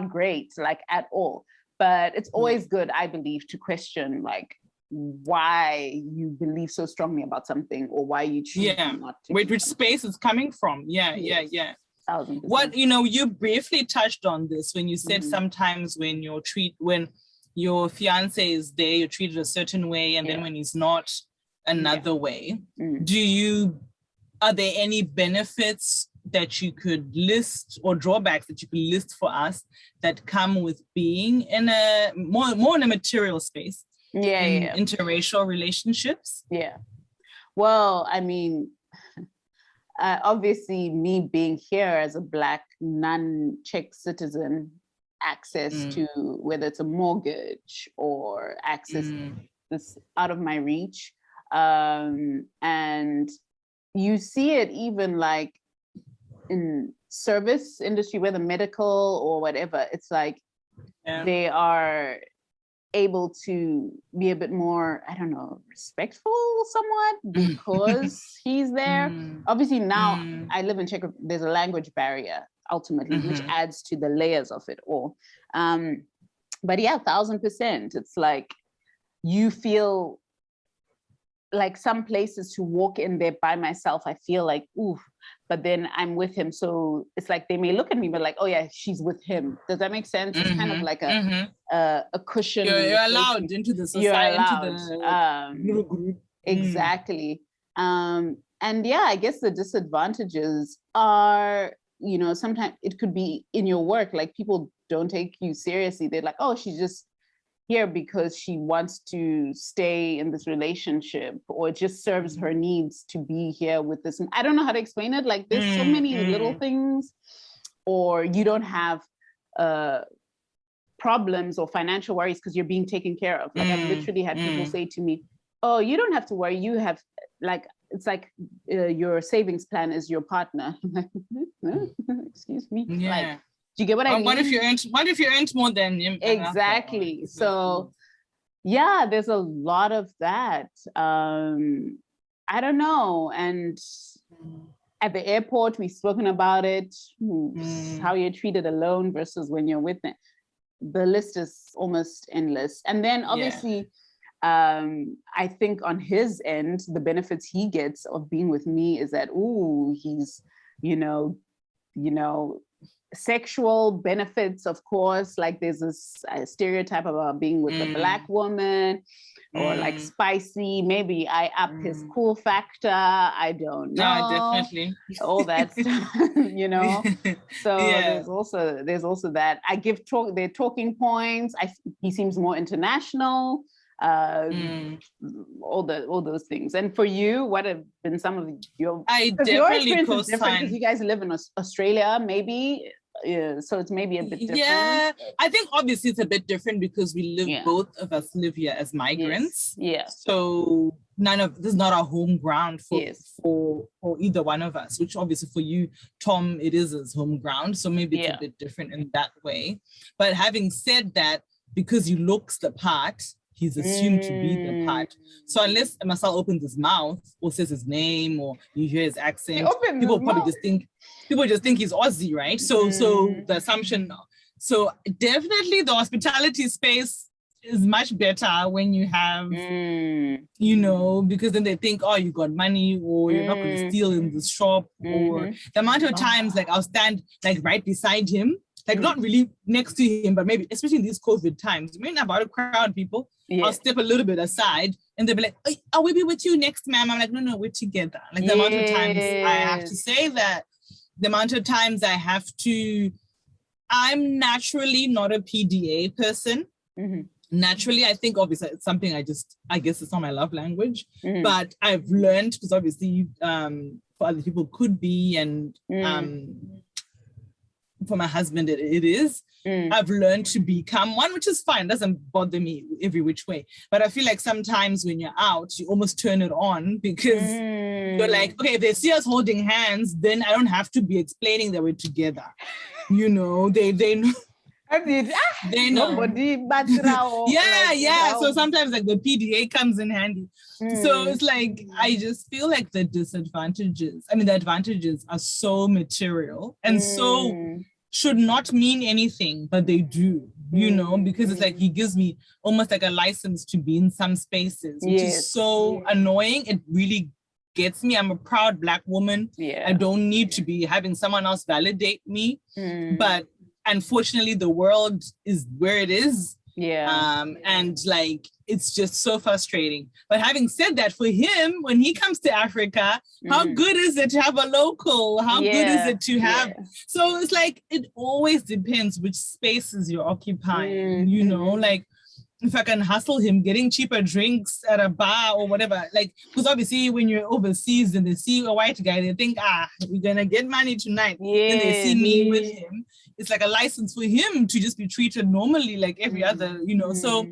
great, like at all. But it's always good, I believe, to question like why you believe so strongly about something or why you choose not to. Which space is coming from. Yeah. 1000%. What, you know, you briefly touched on this when you said sometimes when your fiance is there, you're treated a certain way, and then when he's not, another way. Are there any benefits that you could list or drawbacks that you could list for us that come with being in a more in a material space? Interracial relationships? Well, I mean, obviously me being here as a Black non-Czech citizen, access to whether it's a mortgage or access that's out of my reach. And you see it even like in service industry, whether medical or whatever, it's like they are able to be a bit more, I don't know, respectful somewhat because he's there. Obviously now I live in Czech, there's a language barrier ultimately, which adds to the layers of it all. But 1000%, it's like you feel like some places to walk in there by myself, I feel like, ooh, but then I'm with him. So it's like, they may look at me, but like, oh yeah, she's with him. Does that make sense? It's kind of like a cushion. You're allowed into the society, into the little group. Exactly. And I guess the disadvantages are, you know, sometimes it could be in your work, like people don't take you seriously. They're like, oh, she's just here because she wants to stay in this relationship, or it just serves her needs to be here with this. And I don't know how to explain it. Like there's so many little things, or you don't have problems or financial worries because you're being taken care of. Like I've literally had people say to me, oh, you don't have to worry. You have like, it's like your savings plan is your partner. I'm like, excuse me. Like, do you get what I mean? What if you earned more than him? Exactly. So there's a lot of that. I don't know. And at the airport, we've spoken about it, how you're treated alone versus when you're with them. The list is almost endless. And then obviously, I think on his end, the benefits he gets of being with me is that, he's, you know, sexual benefits, of course, like there's this stereotype about being with a Black woman, or like spicy, maybe I up his cool factor, I don't know. No, definitely. All that stuff, you know. So there's also that. I give their talking points. He seems more international. All those things. And for you, what have been some of your? Your experience is different because you guys live in Australia, maybe. So it's maybe a bit different. Yeah, I think obviously it's a bit different because we live, both of us live here as migrants. Yes. So this is not our home ground for either one of us, which obviously for you, Tom, it is his home ground. So maybe it's a bit different in that way. But having said that, because he looks the part, he's assumed to be the part. So unless Marcel opens his mouth or says his name or you hear his accent, people probably just think he's Aussie, right? So the assumption. So definitely the hospitality space is much better when you have, you know, because then they think, oh, you got money, or you're not going to steal in the shop, or the amount of times like I'll stand like right beside him, like not really next to him, but maybe especially in these COVID times, when about a crowd of people, I'll step a little bit aside and they'll be like, I'll be with you next, ma'am. I'm like, no, we're together. Like the amount of times I have to say that, the amount of times I have to, I'm naturally not a PDA person. Naturally, I think obviously it's something I guess it's not my love language, but I've learned, because obviously for other people could be, and for my husband it is. I've learned to become one, which is fine, doesn't bother me every which way. But I feel like sometimes when you're out, you almost turn it on because you're like, okay, if they see us holding hands, then I don't have to be explaining that we're together. You know, they know. They know. So sometimes like the PDA comes in handy. So it's like, I just feel like the advantages are so material and so should not mean anything, but they do, you know, because it's like he gives me almost like a license to be in some spaces, which is so annoying. It really gets me. I'm a proud Black woman. I don't need to be having someone else validate me. But unfortunately, the world is where it is. And like, it's just so frustrating. But having said that, for him, when he comes to Africa, how good is it to have a local? How good is it to have? So it's like, it always depends which spaces you're occupying, you know, like if I can hustle him getting cheaper drinks at a bar or whatever, like, because obviously when you're overseas and they see a white guy, they think, we're going to get money tonight. Then they see me with him. It's like a license for him to just be treated normally like every other, you know. So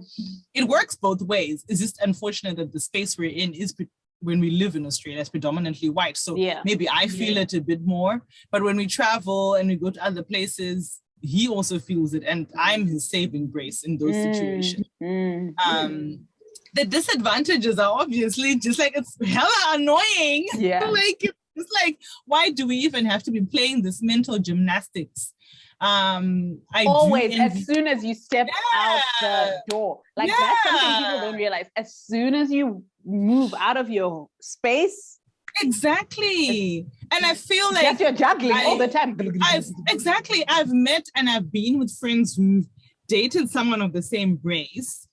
it works both ways. It's just unfortunate that the space we're in is, when we live in Australia, it's predominantly white. So maybe I feel it a bit more. But when we travel and we go to other places, he also feels it. And I'm his saving grace in those situations. The disadvantages are obviously just like, it's hella annoying. Like, it's like, why do we even have to be playing this mental gymnastics? As soon as you step out the door, like that's something people don't realize. As soon as you move out of your space, exactly. And I feel like you're juggling all the time. I've met and I've been with friends who've dated someone of the same race,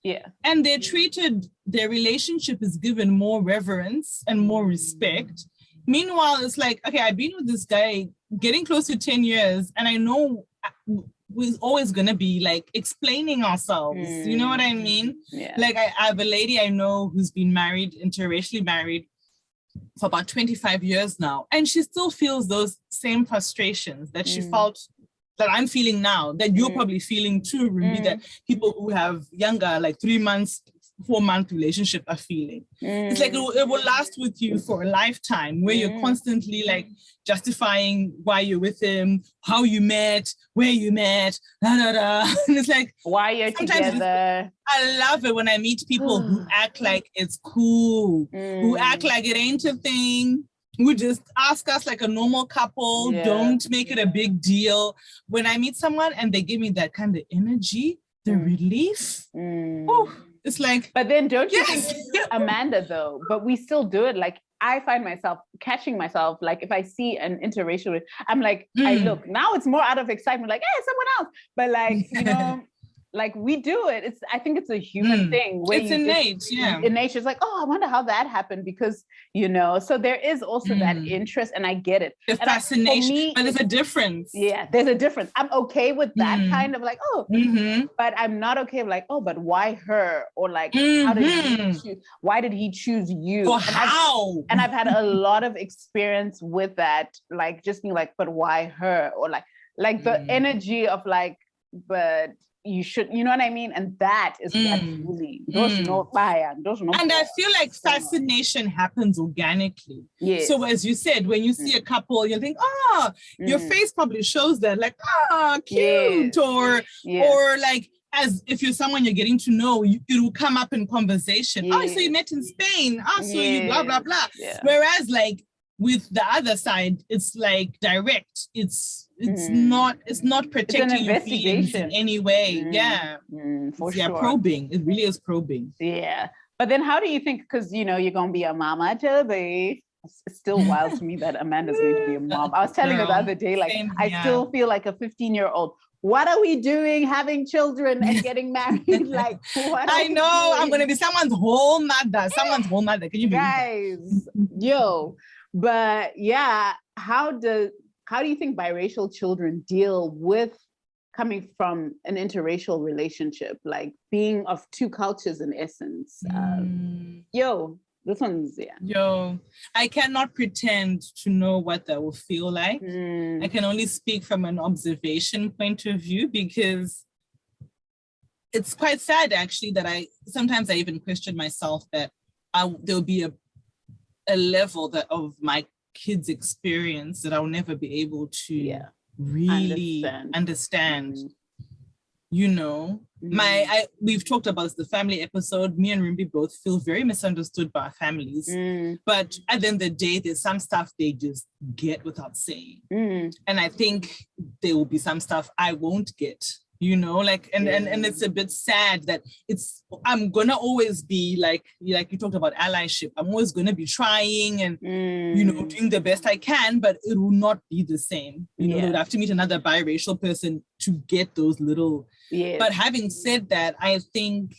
and they're treated, their relationship is given more reverence and more respect. Meanwhile, it's like, okay, I've been with this guy getting close to 10 years, and I know we're always going to be like explaining ourselves. You know what I mean? Like I have a lady I know who's been married, interracially married, for about 25 years now. And she still feels those same frustrations that she felt, that I'm feeling now, that you're probably feeling too, Ruby, that people who have younger, like 3 months, 4-month relationship are feeling. It's like it will last with you for a lifetime, where you're constantly like justifying why you're with him, how you met, where you met, and it's like, why you're together. I love it when I meet people who act like it's cool, who act like it ain't a thing, who just ask us like a normal couple, don't make it a big deal. When I meet someone and they give me that kind of energy, the relief, it's like, but then don't you think, Amanda, though, but we still do it, like I find myself catching myself, like if I see an interracial, I'm like, I look, now it's more out of excitement, like, hey, someone else. But like, you know, like we do it. I think it's a human thing where it's innate, in nature, it's like, oh, I wonder how that happened, because, you know, so there is also that interest, and I get it. The fascination, but there's a difference. Yeah, there's a difference. I'm okay with that kind of like, oh, but I'm not okay with like, oh, but why her? Or like, how did he choose? Why did he choose you? Or how? I've had a lot of experience with that, like just being like, but why her? Or like the energy of like, but you should, you know what I mean? And that is what really, and I feel like fascination happens organically. Yes. So as you said, when you see a couple, you think, your face probably shows that, like, cute, or like, as if you're someone you're getting to know, it will come up in conversation. Yes. Oh, so you met in Spain. Oh, so you blah, blah, blah. Yeah. Whereas like with the other side, it's like direct. It's not protecting your feelings in any way. For sure. Probing. It really is probing. Yeah. But then how do you think, because you know you're gonna be a mama today. It's still wild to me that Amanda's going to be a mom. I was telling her the other day, like, I still feel like a 15-year-old. What are we doing having children and getting married? Like, what I know I'm going to be someone's whole mother. Can you believe guys? Yo, but yeah, how do you think biracial children deal with coming from an interracial relationship, like being of two cultures in essence? This one's, I cannot pretend to know what that will feel like. I can only speak from an observation point of view, because it's quite sad actually that sometimes I even question myself that there'll be a level of my kids' experience that I'll never be able to really understand. You know, we've talked about the family episode. Me and Rimbi both feel very misunderstood by our families. But at the end of the day, there's some stuff they just get without saying. And I think there will be some stuff I won't get, you know, like, and it's a bit sad that I'm gonna always be like you talked about allyship. I'm always gonna be trying and, you know, doing the best I can, but it will not be the same. You know, they would have to meet another biracial person to get those little. But having said that, I think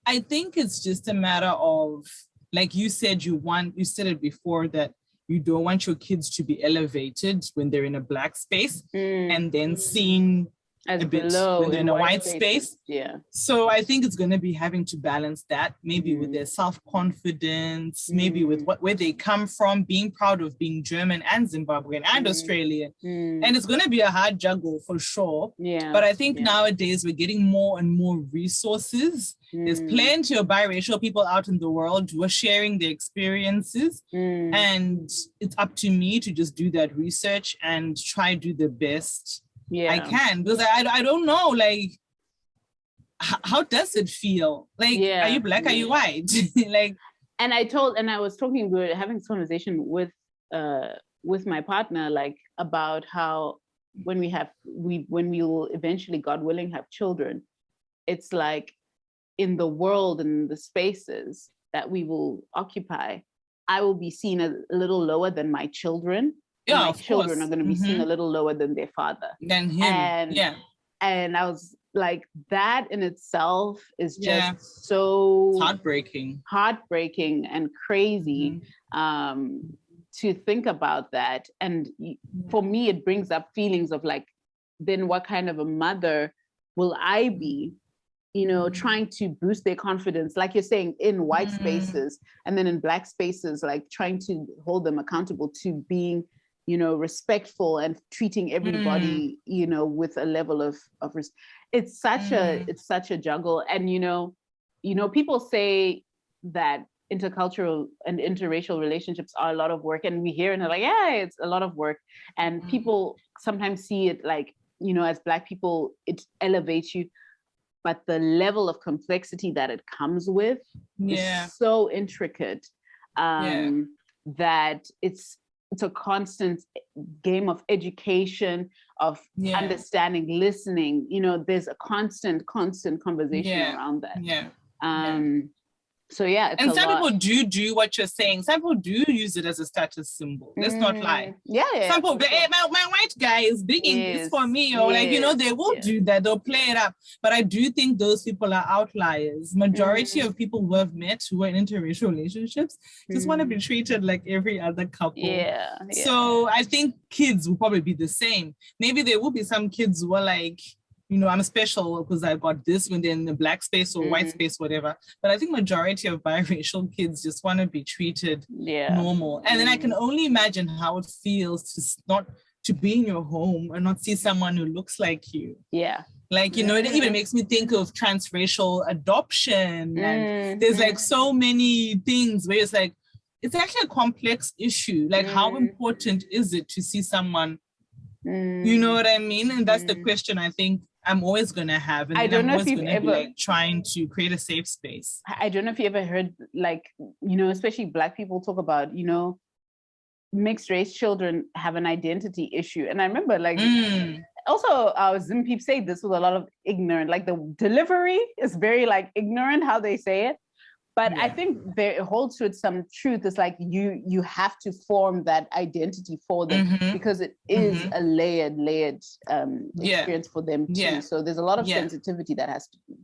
it's just a matter of, like you said, you said it before, that you don't want your kids to be elevated when they're in a Black space and then seen as a bit below when they're in a white space. So I think it's going to be having to balance that, maybe with their self-confidence, maybe with where they come from, being proud of being German and Zimbabwean and Australian. And it's going to be a hard juggle for sure. But I think nowadays we're getting more and more resources. There's plenty of biracial people out in the world who are sharing their experiences. And it's up to me to just do that research and try to do the best I can, because I don't know, like, how does it feel? Like, are you Black? Are you white? Like, and we were having this conversation with my partner, like, about how when we will eventually, God willing, have children, it's like in the world and the spaces that we will occupy, I will be seen as a little lower than my children. My children are going to be seen a little lower than their father. Than him. And I was like, that in itself is just so heartbreaking and crazy to think about that. And for me, it brings up feelings of like, then what kind of a mother will I be? You know, trying to boost their confidence, like you're saying, in white spaces, and then in Black spaces, like trying to hold them accountable to being, you know, respectful and treating everybody, you know, with a level of it's such a juggle. And, you know, people say that intercultural and interracial relationships are a lot of work, and we hear and they're like, yeah, it's a lot of work. And people sometimes see it like, you know, as Black people, it elevates you, but the level of complexity that it comes with is so intricate that it's a constant game of education, of understanding, listening. You know, there's a constant conversation around that. So yeah, it's and a some lot. people do what you're saying. Some people do use it as a status symbol. Let's not lie. Yeah. Some people, hey, my white guy is digging this for me, or like, you know, they will do that. They'll play it up. But I do think those people are outliers. Majority of people who have met who are in interracial relationships just want to be treated like every other couple. Yeah. So I think kids will probably be the same. Maybe there will be some kids who are like, you know, I'm special because I got this when they're in the black space or white space, whatever. But I think majority of biracial kids just want to be treated normal. And then I can only imagine how it feels to be in your home and not see someone who looks like you. Yeah. Like, you know, it even makes me think of transracial adoption. And there's like so many things where it's like, it's actually a complex issue. Like, how important is it to see someone? You know what I mean? And that's the question I think I'm always going to have. And I don't know if you've ever be like trying to create a safe space. I don't know if you ever heard, like, you know, especially Black people talk about, you know, mixed race children have an identity issue. And I remember, like, also our Zim peeps say this with a lot of ignorant, like the delivery is very like ignorant how they say it. But I think there holds to it some truth. It's like you have to form that identity for them because it is a layered experience for them too. So there's a lot of sensitivity that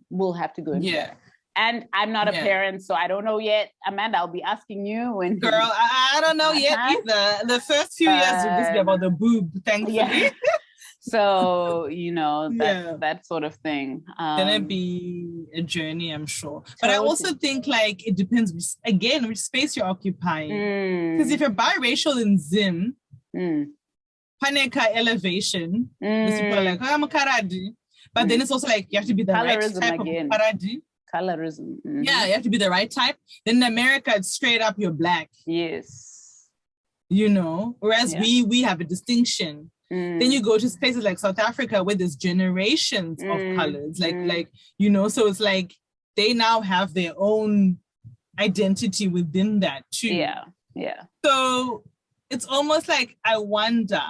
will have to go into that. And I'm not a parent, so I don't know yet. Amanda, I'll be asking you when. Girl, I don't know yet either. The first few years will just be about the boob, thankfully. Yeah. So, you know, that sort of thing. Gonna be a journey, I'm sure. But I also think, like, it depends, again, which space you're occupying. Because if you're biracial in Zim, Paneka elevation, people are like, oh, I'm a Karadi. But then it's also like, you have to be the colorism right type again. of Karadi. Colorism. Yeah, you have to be the right type. Then in America, it's straight up, you're Black. Yes. You know, whereas we have a distinction. Then you go to places like South Africa where there's generations of colors, like, you know, so it's like they now have their own identity within that too. Yeah. So it's almost like I wonder,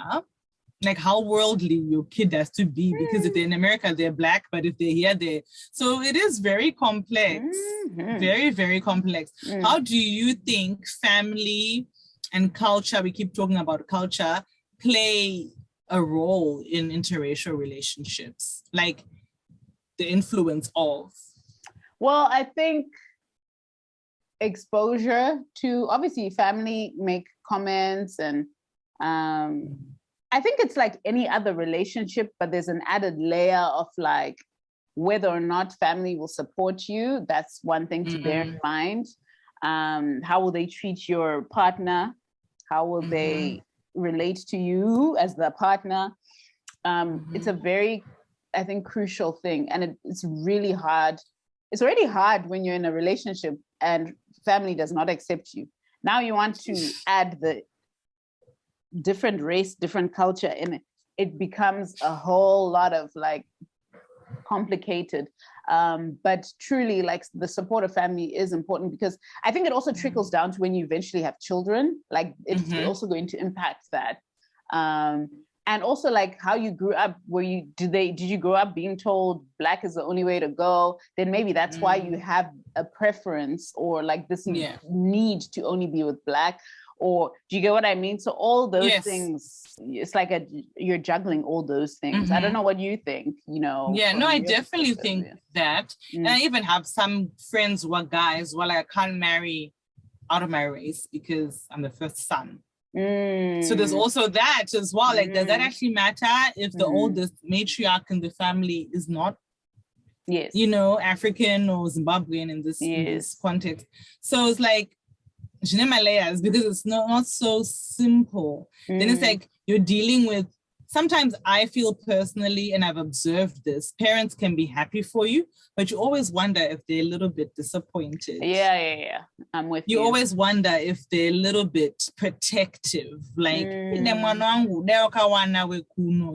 like, how worldly your kid has to be, because if they're in America, they're Black, but if they're here, they're... So it is very complex, very, very complex. How do you think family and culture, we keep talking about culture, play a role in interracial relationships, like the influence of? Well, I think exposure to, obviously, family make comments, and I think it's like any other relationship, but there's an added layer of like whether or not family will support you. That's one thing to bear in mind. How will they treat your partner? How will they relate to you as the partner? It's a very, I think, crucial thing. And it's really hard. It's already hard when you're in a relationship and family does not accept you. Now you want to add the different race, different culture, and it becomes a whole lot of like complicated. But truly, like, the support of family is important, because I think it also trickles down to when you eventually have children. Like, it's also going to impact that. And also, like, how you grew up. Did you grow up being told Black is the only way to go? Then maybe that's why you have a preference, or like this need to only be with Black. Or do you get what I mean? So all those things, it's like you're juggling all those things. I don't know what you think, you know. Yeah, no, I definitely think that. And I even have some friends who are guys who are like, I can't marry out of my race because I'm the first son. So there's also that as well. Like, does that actually matter if the oldest matriarch in the family is not, you know, African or Zimbabwean in this context? So it's like, layers, because it's not so simple. Then it's like you're dealing with, sometimes I feel personally, and I've observed this, parents can be happy for you, but you always wonder if they're a little bit disappointed. Yeah. I'm with you. You always wonder if they're a little bit protective. Like, you know,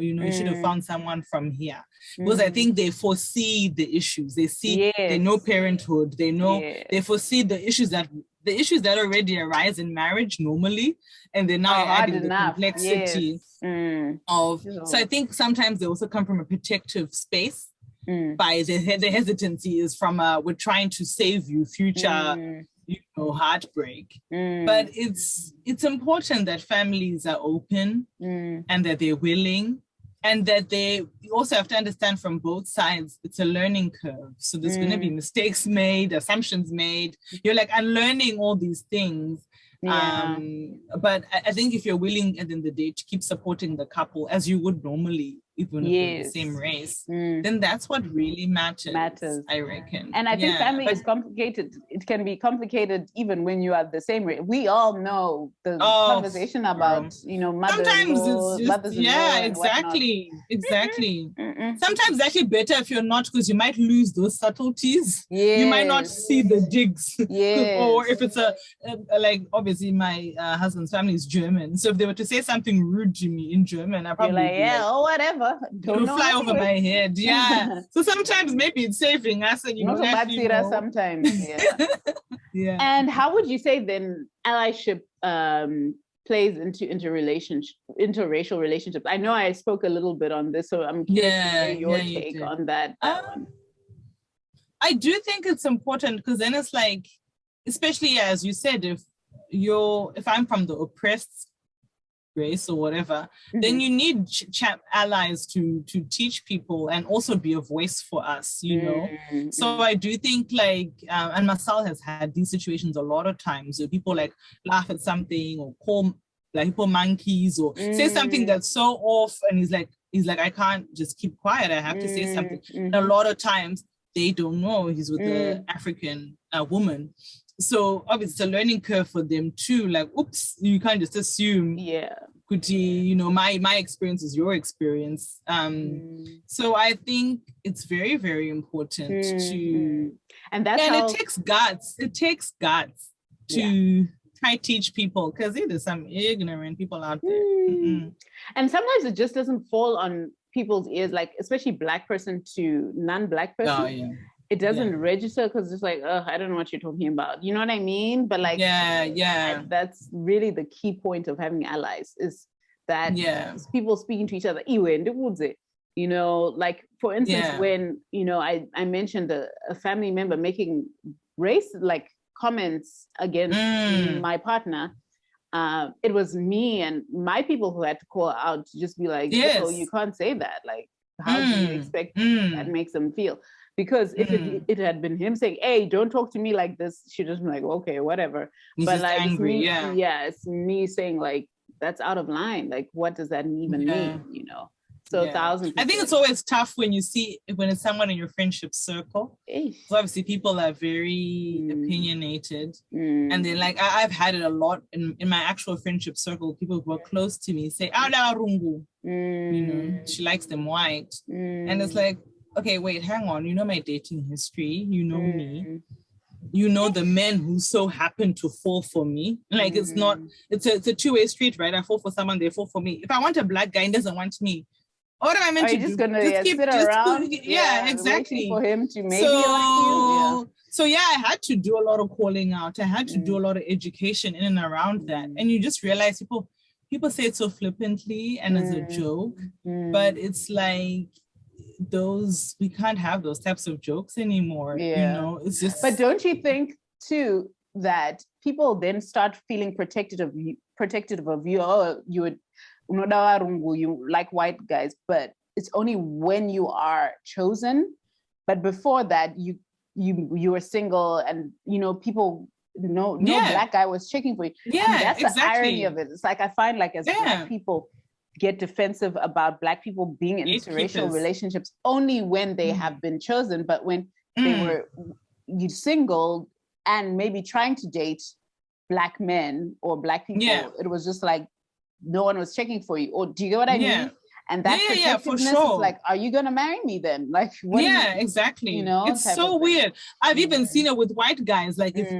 you should have found someone from here. Because I think they foresee the issues. They see, they know parenthood. They know, they foresee the issues that already arise in marriage normally, and they're now adding the complexity of. So I think sometimes they also come from a protective space, by the hesitancy is from we're trying to save you future heartbreak. But it's important that families are open and that they're willing, and that you also have to understand from both sides, it's a learning curve. So there's going to be mistakes made, assumptions made. You're like unlearning all these things. Yeah. But I think if you're willing at the end of the day to keep supporting the couple as you would normally, even if they're the same race, then that's what really matters, I reckon. And I think family is complicated. It can be complicated even when you are the same race. We all know the conversation about, mother-in-law, mothers-in-law. Exactly. Sometimes it's actually better if you're not, because you might lose those subtleties. You might not see the digs. Or if it's like, obviously my husband's family is German. So if they were to say something rude to me in German, I probably be like, whatever. Don't know fly over my head. So sometimes maybe it's saving us, and sometimes. And how would you say then allyship plays into interracial relationships? I know I spoke a little bit on this, so I'm curious to hear your take on that. I do think it's important, because then it's like, especially as you said, if I'm from the oppressed race or whatever, then you need allies to teach people and also be a voice for us, So I do think like, and Marcel has had these situations a lot of times where people like laugh at something or call like people monkeys or say something that's so off, and he's like, I can't just keep quiet, I have to say something. And a lot of times they don't know he's with the African woman. So obviously it's a learning curve for them too. Like, oops, you can't just assume. Kuti, my experience is your experience. So I think it's very, very important to, and it takes guts. It takes guts to try to teach people, because there's some ignorant people out there. And sometimes it just doesn't fall on people's ears, like especially Black person to non-Black person. It doesn't register, because it's like, I don't know what you're talking about. You know what I mean? But like, that's really the key point of having allies, is that people speaking to each other. Like for instance, when I mentioned a family member making race like comments against my partner, it was me and my people who had to call out to just be like, yo, you can't say that. Like, how do you expect that makes them feel? Because if it had been him saying, hey, don't talk to me like this, she'd just be like, okay, whatever. He's but just like, angry, it's me saying like, that's out of line. Like, what does that even mean? So 1,000%. I think it's always tough when it's someone in your friendship circle. So obviously people are very opinionated. And then like, I've had it a lot in my actual friendship circle. People who are close to me say, rungu. She likes them white. And it's like, okay, wait, hang on. You know my dating history. You know me. You know the men who so happen to fall for me. Like, it's a two-way street, right? I fall for someone, they fall for me. If I want a Black guy and doesn't want me, what am I meant to do? Just gonna sit around? Exactly. For him to maybe like you. So I had to do a lot of calling out. I had to do a lot of education in and around that. And you just realize people say it so flippantly and as a joke, but it's like, we can't have those types of jokes anymore. It's just. But don't you think too that people then start feeling protective of you? Oh, you like white guys, but it's only when you are chosen. But before that, you were single, and people. No Black guy was checking for you. And that's the irony of it. It's like, I find like as Black people get defensive about Black people being in interracial relationships only when they have been chosen, but when they were single and maybe trying to date Black men or Black people, it was just like no one was checking for you. Or do you get what I mean? And that protectiveness is like, are you gonna marry me then? Like, what exactly. It's so weird. I've even seen it with white guys. Like, if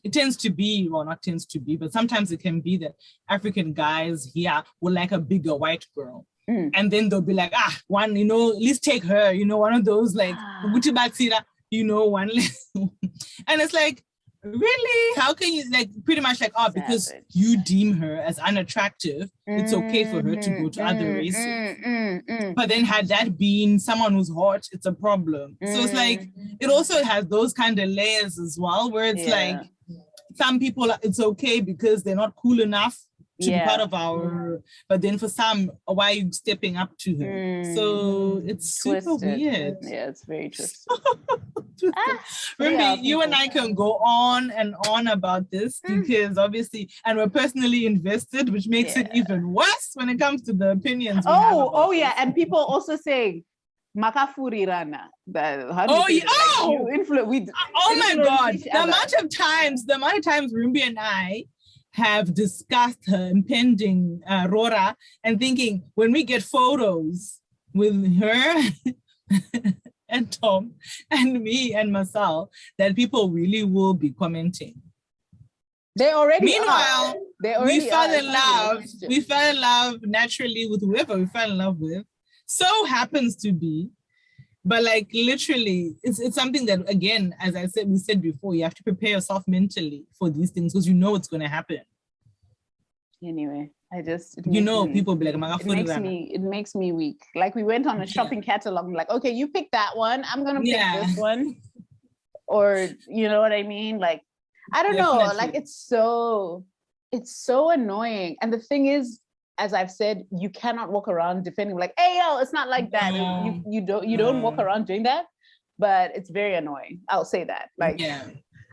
it tends to be, well, not tends to be, but sometimes it can be that African guys here will like a bigger white girl. And then they'll be like, one, let's take her, one of those like, one. And it's like, Really? How can you, like, pretty much like, oh, because you deem her as unattractive, it's okay for her to go to other races. But then had that been someone who's hot, it's a problem. So it's like, it also has those kind of layers as well, where it's like, some people, it's okay because they're not cool enough to be part of our, but then for some, why are you stepping up to her? So it's super weird. Yeah, it's very twisted. Remember, you and I can go on and on about this because obviously, and we're personally invested, which makes it even worse when it comes to the opinions. And people also say, Makafuri Rana. Oh my God. The amount of times Rumbi and I have discussed her impending Rora and thinking when we get photos with her and Tom and me and Marcel, that people really will be commenting. They already Meanwhile, we fell in love. We fell in love naturally with whoever we fell in love with. So happens to be. But like literally, it's something that, again, as we said before, you have to prepare yourself mentally for these things because you know it's going to happen. Anyway, people be like, it makes me weak. Like we went on a shopping catalog, like, okay, you pick that one, I'm going to pick this one. Or, you know what I mean? Like, I don't know, like it's so annoying. And the thing is, as I've said, you cannot walk around defending like, hey, yo, it's not like that. No. You don't walk around doing that, but it's very annoying. I'll say that. Like,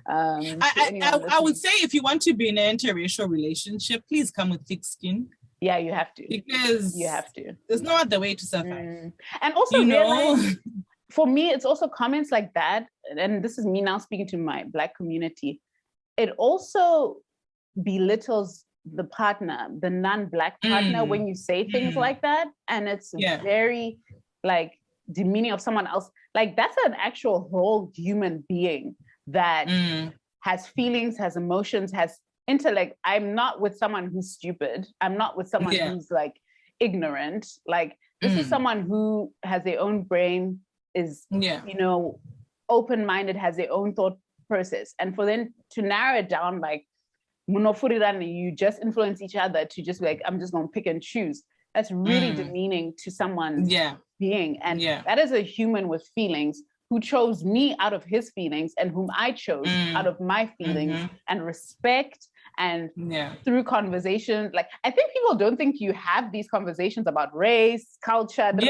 I would say if you want to be in an interracial relationship, please come with thick skin. Yeah, you have to. Because you have to. There's no other way to survive. And also, for me, it's also comments like that. And this is me now speaking to my Black community. It also belittles the partner, the non-Black partner, when you say things like that, and it's very like demeaning of someone else. Like that's an actual whole human being that has feelings, has emotions, has intellect. I'm not with someone who's stupid. I'm not with someone who's like ignorant. Like this is someone who has their own brain, is open-minded, has their own thought process, and for them to narrow it down like you just influence each other to just like, I'm just going to pick and choose. That's really demeaning to someone's being. And that is a human with feelings who chose me out of his feelings and whom I chose out of my feelings and respect. And through conversation, like, I think people don't think you have these conversations about race, culture, with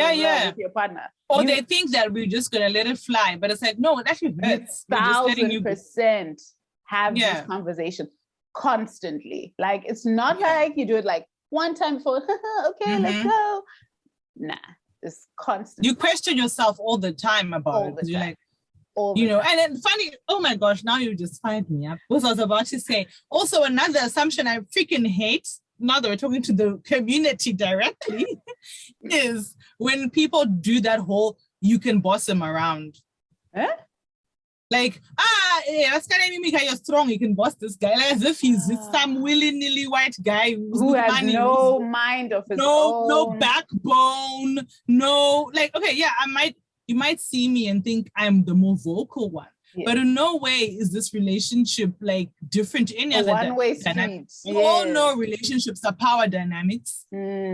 your partner. Or they think that we're just going to let it fly. But it's like, no, it actually hurts. 1,000% have these conversations constantly. Like, it's not like you do it like one time before, okay, let's go. Nah, it's constant. You question yourself all the time about it. Because you're like, and then funny, oh my gosh, now you just find me up. What I was about to say. Also, another assumption I freaking hate, now that we're talking to the community directly, is when people do that whole, you can boss him around. Like, that's kind of mean you're strong, you can boss this guy. Like, as if he's some willy-nilly white guy who has no mind of his own. No backbone, no, like, okay, you might see me and think I'm the more vocal one. But in no way is this relationship like different to any other one-way dynamic. We all know relationships are power dynamics.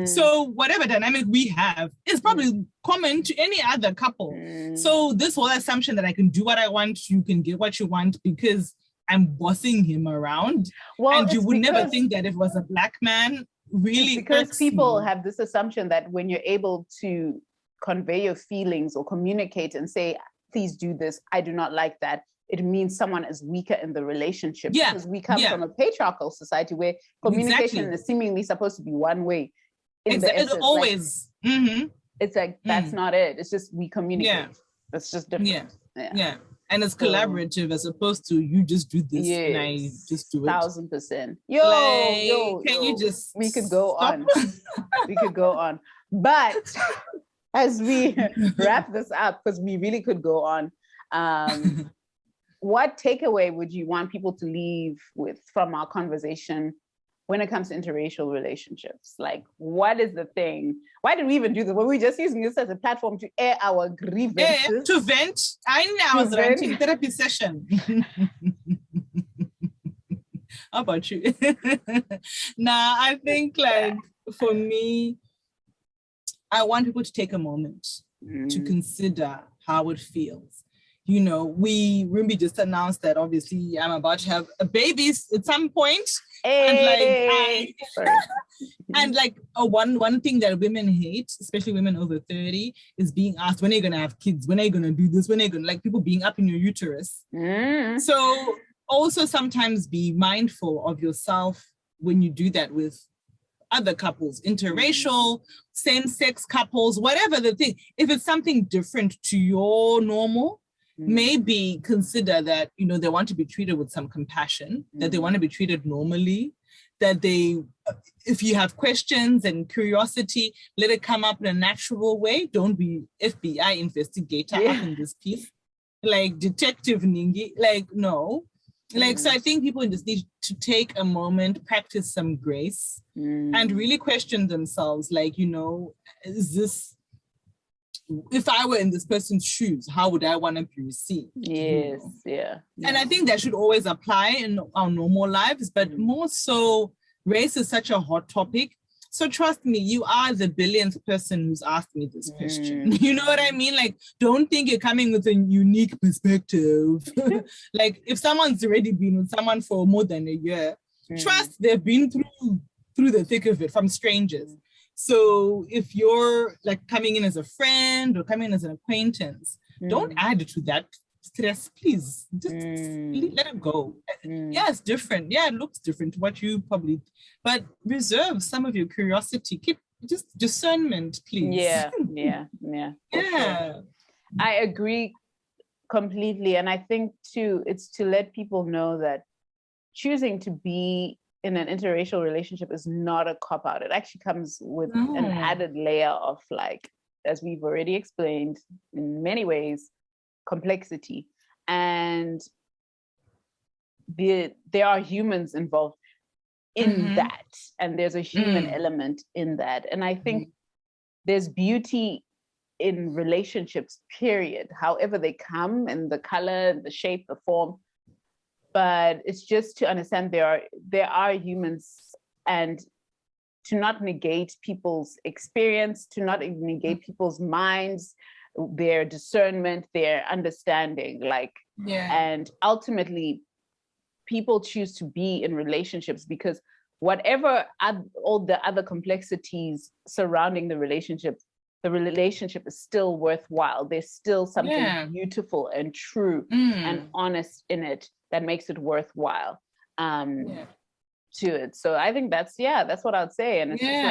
So whatever dynamic we have is probably common to any other couple. So this whole assumption that I can do what I want, you can get what you want because I'm bossing him around. And you would never think that if it was a Black man, really. Because people have this assumption that when you're able to convey your feelings or communicate and say, please do this, I do not like that, it means someone is weaker in the relationship. Because we come from a patriarchal society where communication is seemingly supposed to be one way. It's always. Like, it's like, that's not it. It's just we communicate. It's just different. Yeah. And it's collaborative as opposed to you just do this and I just do it. 1,000%. Yo, can you just we could go on. We could go on. But as we wrap this up, because we really could go on, what takeaway would you want people to leave with from our conversation when it comes to interracial relationships? Like, what is the thing? Why did we even do this? Were we just using this as a platform to air our grievances? To vent. I was renting therapy session. How about you? Nah, I think like for me, I want people to take a moment to consider how it feels. You know, Rumbi just announced that obviously I'm about to have a baby at some point. Hey. And like one thing that women hate, especially women over 30, is being asked, when are you gonna have kids? When are you gonna do this? When are you gonna, like, people being up in your uterus? So also sometimes be mindful of yourself when you do that with other couples, interracial, same-sex couples, whatever the thing. If it's something different to your normal, maybe consider that, you know, they want to be treated with some compassion, that they want to be treated normally, that they, if you have questions and curiosity, let it come up in a natural way. Don't be FBI investigator up in this piece, like Detective Ningi, like, no. Like, so I think people just need to take a moment, practice some grace, and really question themselves, like, you know, is this, if I were in this person's shoes, how would I want to be received? Yes, you know? And I think that should always apply in our normal lives, but more so, race is such a hot topic. So trust me, you are the billionth person who's asked me this question. You know what I mean? Like, don't think you're coming with a unique perspective. Like, if someone's already been with someone for more than a year, trust they've been through the thick of it from strangers. So if you're like coming in as a friend or coming in as an acquaintance, don't add to that stress, please. Just let it go. Yeah, it's different. Yeah, it looks different to what you probably, but reserve some of your curiosity. Keep just discernment, please. Yeah. Sure. I agree completely. And I think too, it's to let people know that choosing to be in an interracial relationship is not a cop-out. It actually comes with an added layer of, like, as we've already explained in many ways, complexity. And there are humans involved in that, and there's a human element in that. And I think there's beauty in relationships, period, however they come, and the color, the shape, the form. But it's just to understand there are humans, and to not negate people's experience, to not negate people's minds, their discernment, their understanding, like, and ultimately people choose to be in relationships because whatever all the other complexities surrounding the relationship is still worthwhile. There's still something beautiful and true and honest in it that makes it worthwhile to it. So I think that's what I would say. And it's just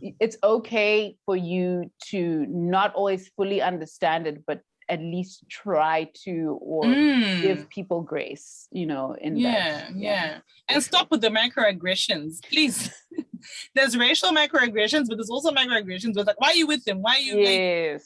like, it's okay for you to not always fully understand it, but at least try to, or give people grace, you know, in that. And stop with the microaggressions, please. There's racial microaggressions, but there's also microaggressions with, like, why are you with them? Why are you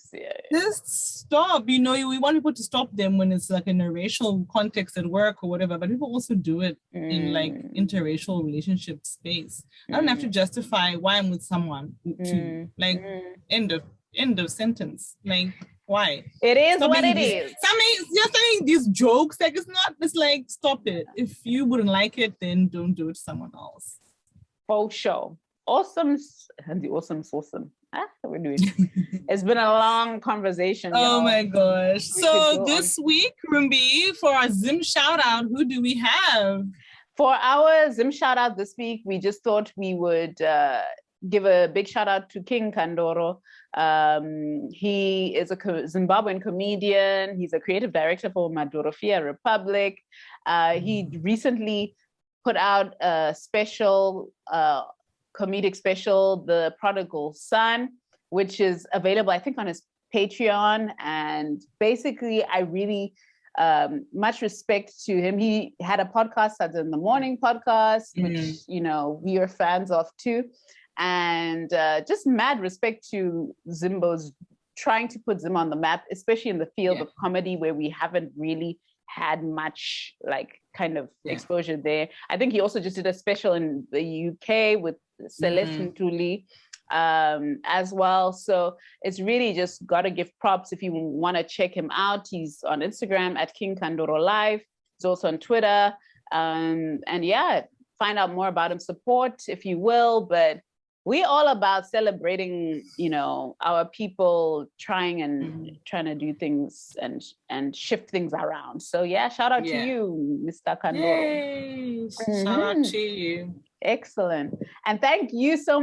just stop. You know, we want people to stop them when it's like in a racial context at work or whatever, but people also do it in like interracial relationship space. I don't have to justify why I'm with someone to like end of sentence. Like, why? It is what it is. You're saying these jokes, like, it's like, stop it. If you wouldn't like it, then don't do it to someone else. For sure. Awesome. We're doing. It's been a long conversation. Oh my gosh. So this week, Rumbi, for our Zim shout out, who do we have? For our Zim shout out this week, we just thought we would give a big shout out to King Kandoro. He is a Zimbabwean comedian. He's a creative director for Madorofia Republic. He recently put out a special, comedic special, The Prodigal Son, which is available, I think, on his Patreon. And basically, I really much respect to him. He had a podcast, that's in the morning podcast, which, you know, we are fans of too. And just mad respect to Zimbo's trying to put Zim on the map, especially in the field of comedy, where we haven't really had much like kind of exposure there. I think he also just did a special in the UK with Celeste Ntuli as well. So it's really just got to give props if you want to check him out. He's on Instagram at King Kandoro Live. He's also on Twitter And yeah, find out more about him, support if you will. But we're all about celebrating, you know, our people trying to do things and shift things around. So yeah, shout out to you, Mr. Kandoro. Yay! Shout out to you. Excellent. And thank you so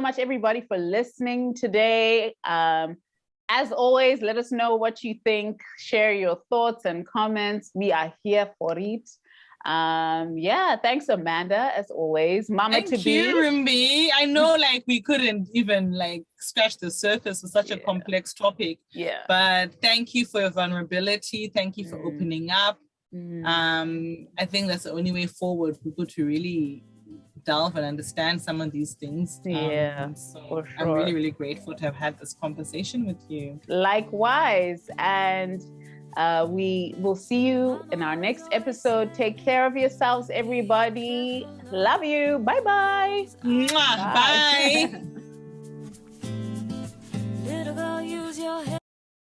much, everybody, for listening today. As always, let us know what you think. Share your thoughts and comments. We are here for it. Thanks, Amanda, as always. Mama to be. Thank you, Rimbi. I know like we couldn't even like scratch the surface with such a complex topic. Yeah. But thank you for your vulnerability. Thank you for opening up. I think that's the only way forward for people to really delve and understand some of these things. For sure. I'm really, really grateful to have had this conversation with you. Likewise. And we will see you in our next episode. Take care of yourselves, everybody. Love you. Bye-bye. Bye.